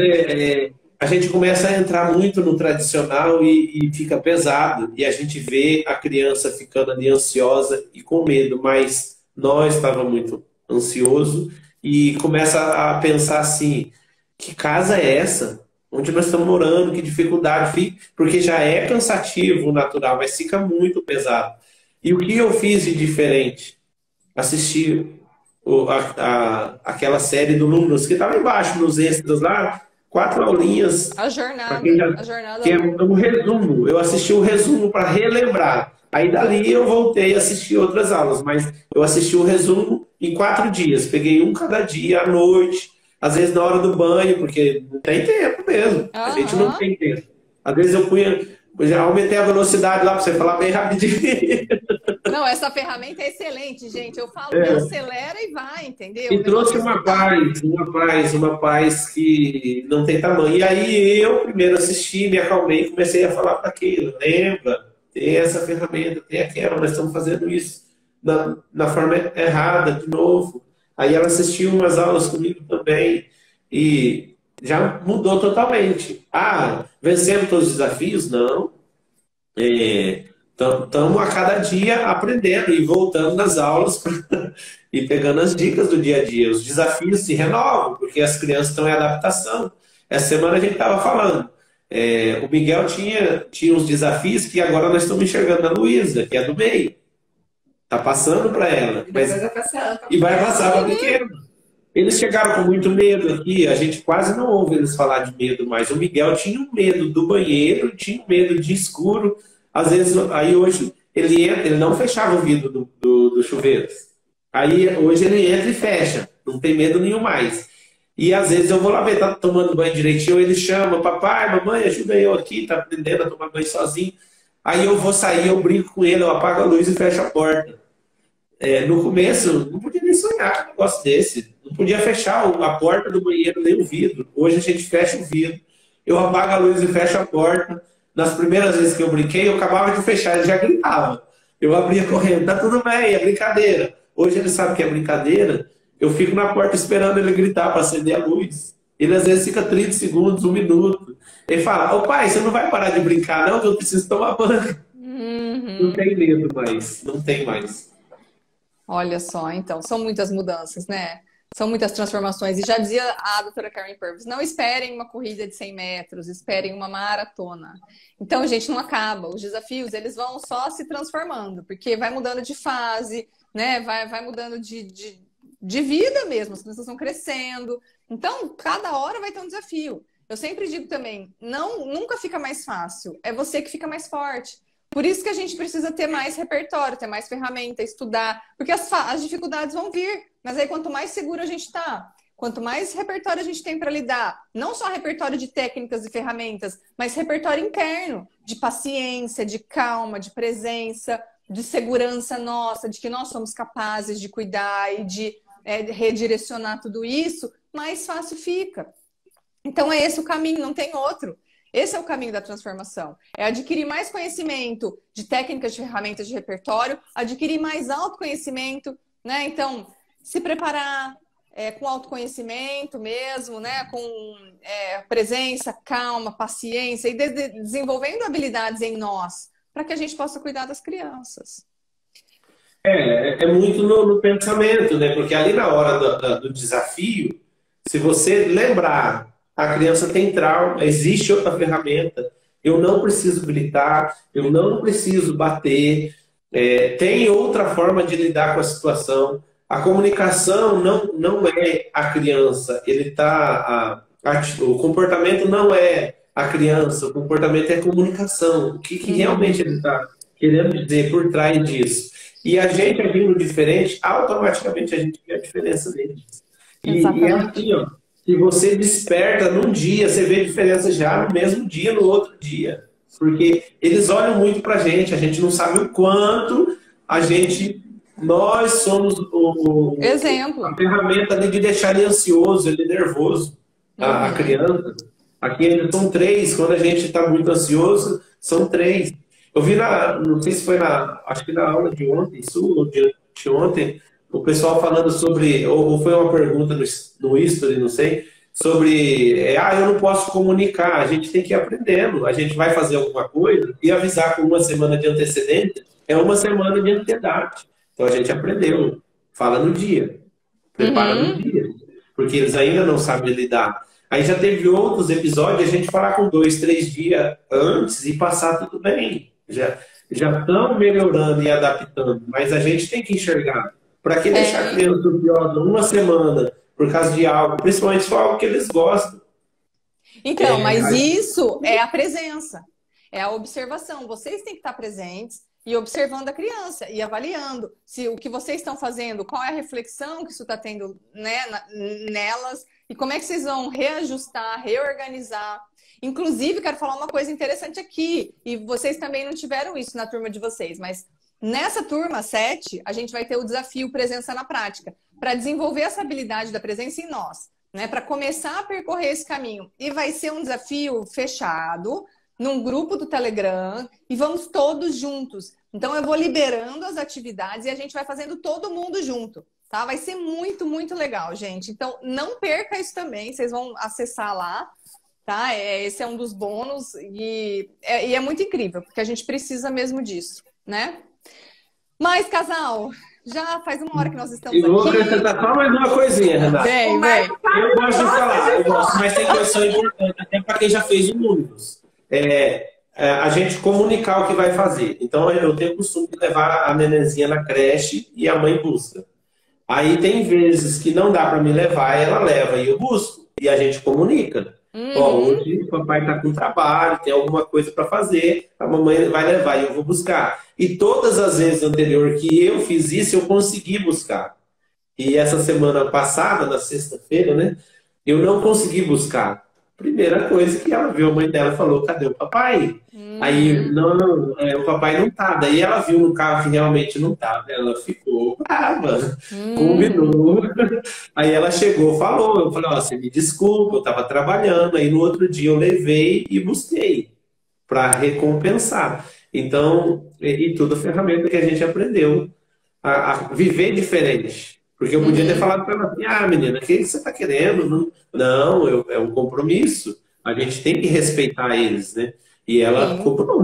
a gente começa a entrar muito no tradicional e fica pesado. E a gente vê a criança ficando ali ansiosa e com medo, mas nós estávamos muito ansiosos e começa a pensar assim, que casa é essa? Onde nós estamos morando? Que dificuldade? Porque já é cansativo, natural, mas fica muito pesado. E o que eu fiz de diferente? Assistir aquela série do Luminous, que estava embaixo nos extras lá, 4 aulinhas. A jornada. Que é um resumo. Eu assisti o resumo para relembrar. Aí dali eu voltei a assistir outras aulas, mas eu assisti o resumo em 4 dias. Peguei um cada dia, à noite, às vezes na hora do banho, porque não tem tempo mesmo. A gente não tem tempo. Às vezes eu já aumentei a velocidade lá para você falar bem rapidinho. Não, essa ferramenta é excelente, gente. Eu falo, acelera e vai, entendeu? E trouxe uma paz que não tem tamanho. E aí eu primeiro assisti, me acalmei e comecei a falar para aquilo. Lembra? Tem essa ferramenta, tem aquela, nós estamos fazendo isso na forma errada, de novo. Aí ela assistiu umas aulas comigo também e já mudou totalmente. Vencemos todos os desafios? Não. Estamos a cada dia aprendendo e voltando nas aulas e pegando as dicas do dia a dia. Os desafios se renovam, porque as crianças estão em adaptação. Essa semana a gente estava falando. O Miguel tinha uns desafios que agora nós estamos enxergando na Luísa, que é do meio. Está passando para ela. E vai passar para a pequena. Eles chegaram com muito medo aqui, a gente quase não ouve eles falar de medo mais. O Miguel tinha um medo do banheiro, tinha um medo de escuro. Às vezes, aí hoje, ele entra, ele não fechava o vidro do chuveiro. Aí hoje ele entra e fecha, não tem medo nenhum mais. E às vezes eu vou lá ver, tá tomando banho direitinho, ele chama, papai, mamãe, ajuda eu aqui, tá aprendendo a tomar banho sozinho. Aí eu vou sair, eu brinco com ele, eu apago a luz e fecho a porta. No começo, não podia nem sonhar com um negócio desse. Não podia fechar a porta do banheiro, nem o vidro. Hoje a gente fecha o vidro. Eu apago a luz e fecho a porta. Nas primeiras vezes que eu brinquei, eu acabava de fechar, ele já gritava. Eu abria correndo, tá tudo bem, é brincadeira. Hoje ele sabe que é brincadeira. Eu fico na porta esperando ele gritar para acender a luz. Ele às vezes fica 30 segundos, 1 minuto. Ele fala, ô pai, você não vai parar de brincar não, que eu preciso tomar banho. Não tem medo mais, não tem mais. Olha só, então, são muitas mudanças, né? São muitas transformações. E já dizia a doutora Karen Purvis, não esperem uma corrida de 100 metros, esperem uma maratona. Então, gente, não acaba. Os desafios, eles vão só se transformando, porque vai mudando de fase, né? Vai mudando de vida mesmo, as crianças estão crescendo. Então, cada hora vai ter um desafio. Eu sempre digo também, nunca fica mais fácil, é você que fica mais forte. Por isso que a gente precisa ter mais repertório, ter mais ferramenta, estudar, porque as dificuldades vão vir, mas aí quanto mais seguro a gente está, quanto mais repertório a gente tem para lidar, não só repertório de técnicas e ferramentas, mas repertório interno, de paciência, de calma, de presença, de segurança nossa, de que nós somos capazes de cuidar e de redirecionar tudo isso, mais fácil fica. Então é esse o caminho, não tem outro. Esse é o caminho da transformação. É adquirir mais conhecimento de técnicas, de ferramentas de repertório, adquirir mais autoconhecimento, né? Então, se preparar com autoconhecimento mesmo, né? Com presença, calma, paciência e desenvolvendo habilidades em nós para que a gente possa cuidar das crianças. É muito no pensamento, né? Porque ali na hora do desafio, se você lembrar, a criança tem trauma, existe outra ferramenta, eu não preciso gritar, eu não preciso bater, tem outra forma de lidar com a situação. A comunicação não é a criança, o comportamento não é a criança, o comportamento é a comunicação. O que realmente ele está querendo dizer por trás disso? E a gente agindo diferente, automaticamente a gente vê a diferença deles. E é assim, ó. Se você desperta num dia, você vê a diferença já no mesmo dia, no outro dia. Porque eles olham muito pra gente, a gente não sabe o quanto nós somos exemplo. A ferramenta ali de deixar ele ansioso, ele nervoso, a criança. Aqui eles são 3, quando a gente está muito ansioso, são 3. Eu vi não sei se foi acho que na aula de ontem, ou de ontem, o pessoal falando sobre, ou foi uma pergunta no History, não sei, sobre, eu não posso comunicar, a gente tem que ir aprendendo, a gente vai fazer alguma coisa e avisar com 1 semana de antecedência, é 1 semana de ansiedade. Então a gente aprendeu, fala no dia, prepara no dia, porque eles ainda não sabem lidar. Aí já teve outros episódios, a gente falar com 2, 3 dias antes e passar tudo bem. Já estão melhorando e adaptando, mas a gente tem que enxergar. Para que deixar a criança ansiosa 1 semana por causa de algo, principalmente se for algo que eles gostam? Então, mas isso é a presença, é a observação. Vocês têm que estar presentes e observando a criança e avaliando se o que vocês estão fazendo, qual é a reflexão que isso está tendo, né, nelas e como é que vocês vão reajustar, reorganizar. Inclusive, quero falar uma coisa interessante aqui, e vocês também não tiveram isso na turma de vocês, mas nessa turma 7, a gente vai ter o desafio Presença na Prática, para desenvolver essa habilidade da presença em nós, né? Para começar a percorrer esse caminho. E vai ser um desafio fechado, num grupo do Telegram, e vamos todos juntos. Então, eu vou liberando as atividades e a gente vai fazendo todo mundo junto, tá? Vai ser muito, muito legal, gente. Então, não perca isso também, vocês vão acessar lá, tá? Esse é um dos bônus e é muito incrível, porque a gente precisa mesmo disso. né? Mas, casal, já faz uma hora que nós estamos E vou aqui. acrescentar só mais uma coisinha, Renata. Vem. Eu gosto de falar, eu gosto, mas tem questão importante, até para quem já fez números. A gente comunicar o que vai fazer. Então, eu tenho o costume de levar a nenenzinha na creche e a mãe busca. Aí tem vezes que não dá para me levar, ela leva e eu busco. E a gente comunica. Ó, hoje o papai está com trabalho, tem alguma coisa para fazer, a mamãe vai levar e eu vou buscar. E todas as vezes anterior que eu fiz isso, eu consegui buscar. E essa semana passada, na sexta-feira, né, eu não consegui buscar. Primeira coisa que ela viu, a mãe dela falou, cadê o papai? Aí, não, o papai não tá. Daí ela viu no carro que realmente não tava. Ela ficou brava, combinou. Aí ela chegou, falou, eu falei, ó, você me desculpa, eu tava trabalhando. Aí no outro dia eu levei e busquei para recompensar. Então, e tudo ferramenta que a gente aprendeu a viver diferente. Porque eu podia ter falado para ela assim, menina, o que você está querendo? Não, é um compromisso. A gente tem que respeitar eles, né? E ela comprou.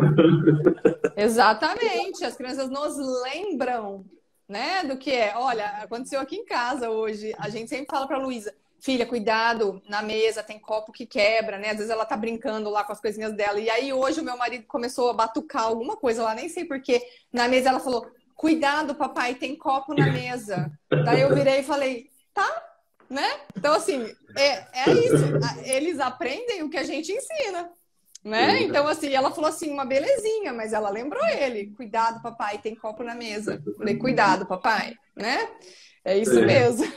Exatamente. As crianças nos lembram, né, do que é. Olha, aconteceu aqui em casa hoje. A gente sempre fala para a Luísa, filha, cuidado na mesa, tem copo que quebra, né? Às vezes ela tá brincando lá com as coisinhas dela. E aí hoje o meu marido começou a batucar alguma coisa lá, nem sei porquê. Na mesa ela falou, cuidado, papai, tem copo na mesa. Daí eu virei e falei, tá, né? Então, assim, é isso. Eles aprendem o que a gente ensina, né? Então, assim, ela falou assim, uma belezinha, mas ela lembrou ele. Cuidado, papai, tem copo na mesa. Eu falei, cuidado, papai, né? É isso mesmo.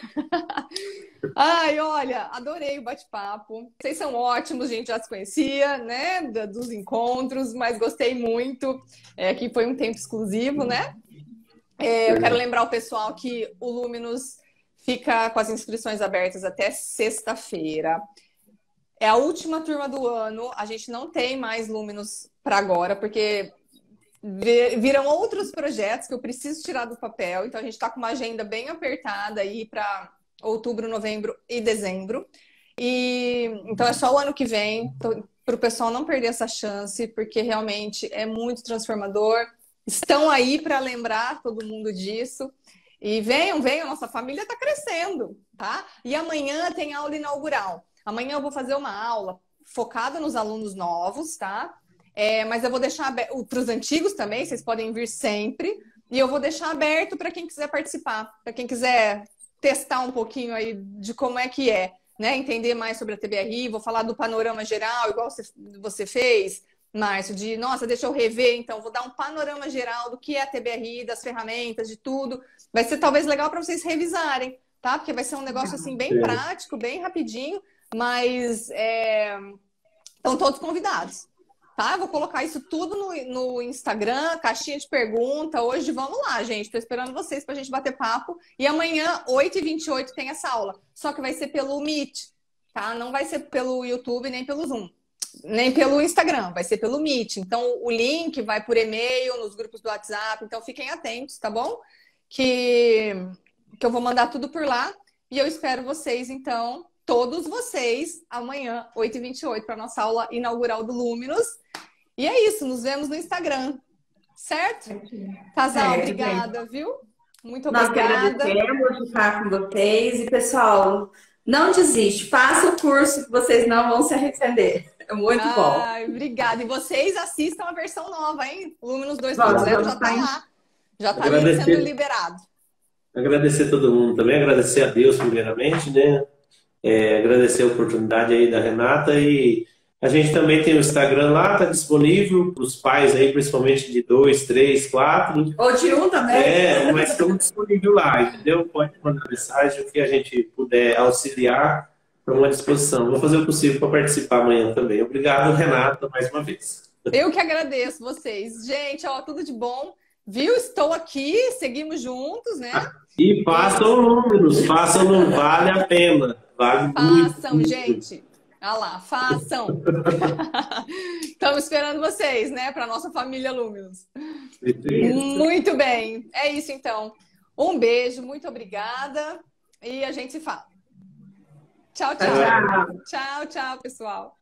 Ai, olha, adorei o bate-papo. Vocês são ótimos, a gente já se conhecia, né? Dos encontros, mas gostei muito. Aqui foi um tempo exclusivo, né? Eu quero lembrar o pessoal que o Luminus fica com as inscrições abertas até sexta-feira. É a última turma do ano. A gente não tem mais Luminus para agora, porque viram outros projetos que eu preciso tirar do papel. Então, a gente está com uma agenda bem apertada aí para outubro, novembro e dezembro. Então, é só o ano que vem, para o pessoal não perder essa chance, porque realmente é muito transformador. Estão aí para lembrar todo mundo disso. E venham, nossa família está crescendo, tá? E amanhã tem aula inaugural. Amanhã eu vou fazer uma aula focada nos alunos novos, tá? Mas eu vou deixar para os antigos também, vocês podem vir sempre. E eu vou deixar aberto para quem quiser participar, para quem quiser testar um pouquinho aí de como é que é, né? Entender mais sobre a TBRI, vou falar do panorama geral, igual você fez, Márcio, nossa, deixa eu rever, então, vou dar um panorama geral do que é a TBRI, das ferramentas, de tudo. Vai ser talvez legal para vocês revisarem, tá? Porque vai ser um negócio assim bem prático, bem rapidinho, mas estão todos convidados, tá? Eu vou colocar isso tudo no Instagram, caixinha de pergunta. Hoje, vamos lá, gente. Estou esperando vocês para a gente bater papo. E amanhã, 8h28, tem essa aula. Só que vai ser pelo Meet, tá? Não vai ser pelo YouTube nem pelo Zoom. Nem pelo Instagram, vai ser pelo Meet. Então, o link vai por e-mail, nos grupos do WhatsApp. Então, fiquem atentos, tá bom? Que eu vou mandar tudo por lá. E eu espero vocês, então, todos vocês, amanhã, 8h28, para a nossa aula inaugural do Luminus. E é isso, nos vemos no Instagram. Certo? Casal, obrigada, viu? Muito obrigada. Nós agradecemos de estar com vocês. E, pessoal, não desiste. Faça o curso que vocês não vão se arrepender. É muito bom. Obrigada. E vocês assistam a versão nova, hein? Luminus 2.0 já está lá. Já está sendo liberado. Agradecer a todo mundo também. Agradecer a Deus, primeiramente, né? Agradecer a oportunidade aí da Renata. E a gente também tem o Instagram lá, está disponível para os pais aí, principalmente de 2, 3, 4. Ou de 1 também. Mas estamos disponíveis lá, entendeu? Pode mandar mensagem, o que a gente puder auxiliar. Estamos à disposição. Vou fazer o possível para participar amanhã também. Obrigado, Renata, mais uma vez. Eu que agradeço vocês. Gente, tudo de bom. Viu? Estou aqui, seguimos juntos, né? E façam números, não vale a pena. Vale façam, muito. Gente. Olha lá, façam. Estamos esperando vocês, né? Para nossa família Luminus. Muito bem. É isso, então. Um beijo, muito obrigada. E a gente se fala. Tchau, tchau. Tchau, tchau, pessoal.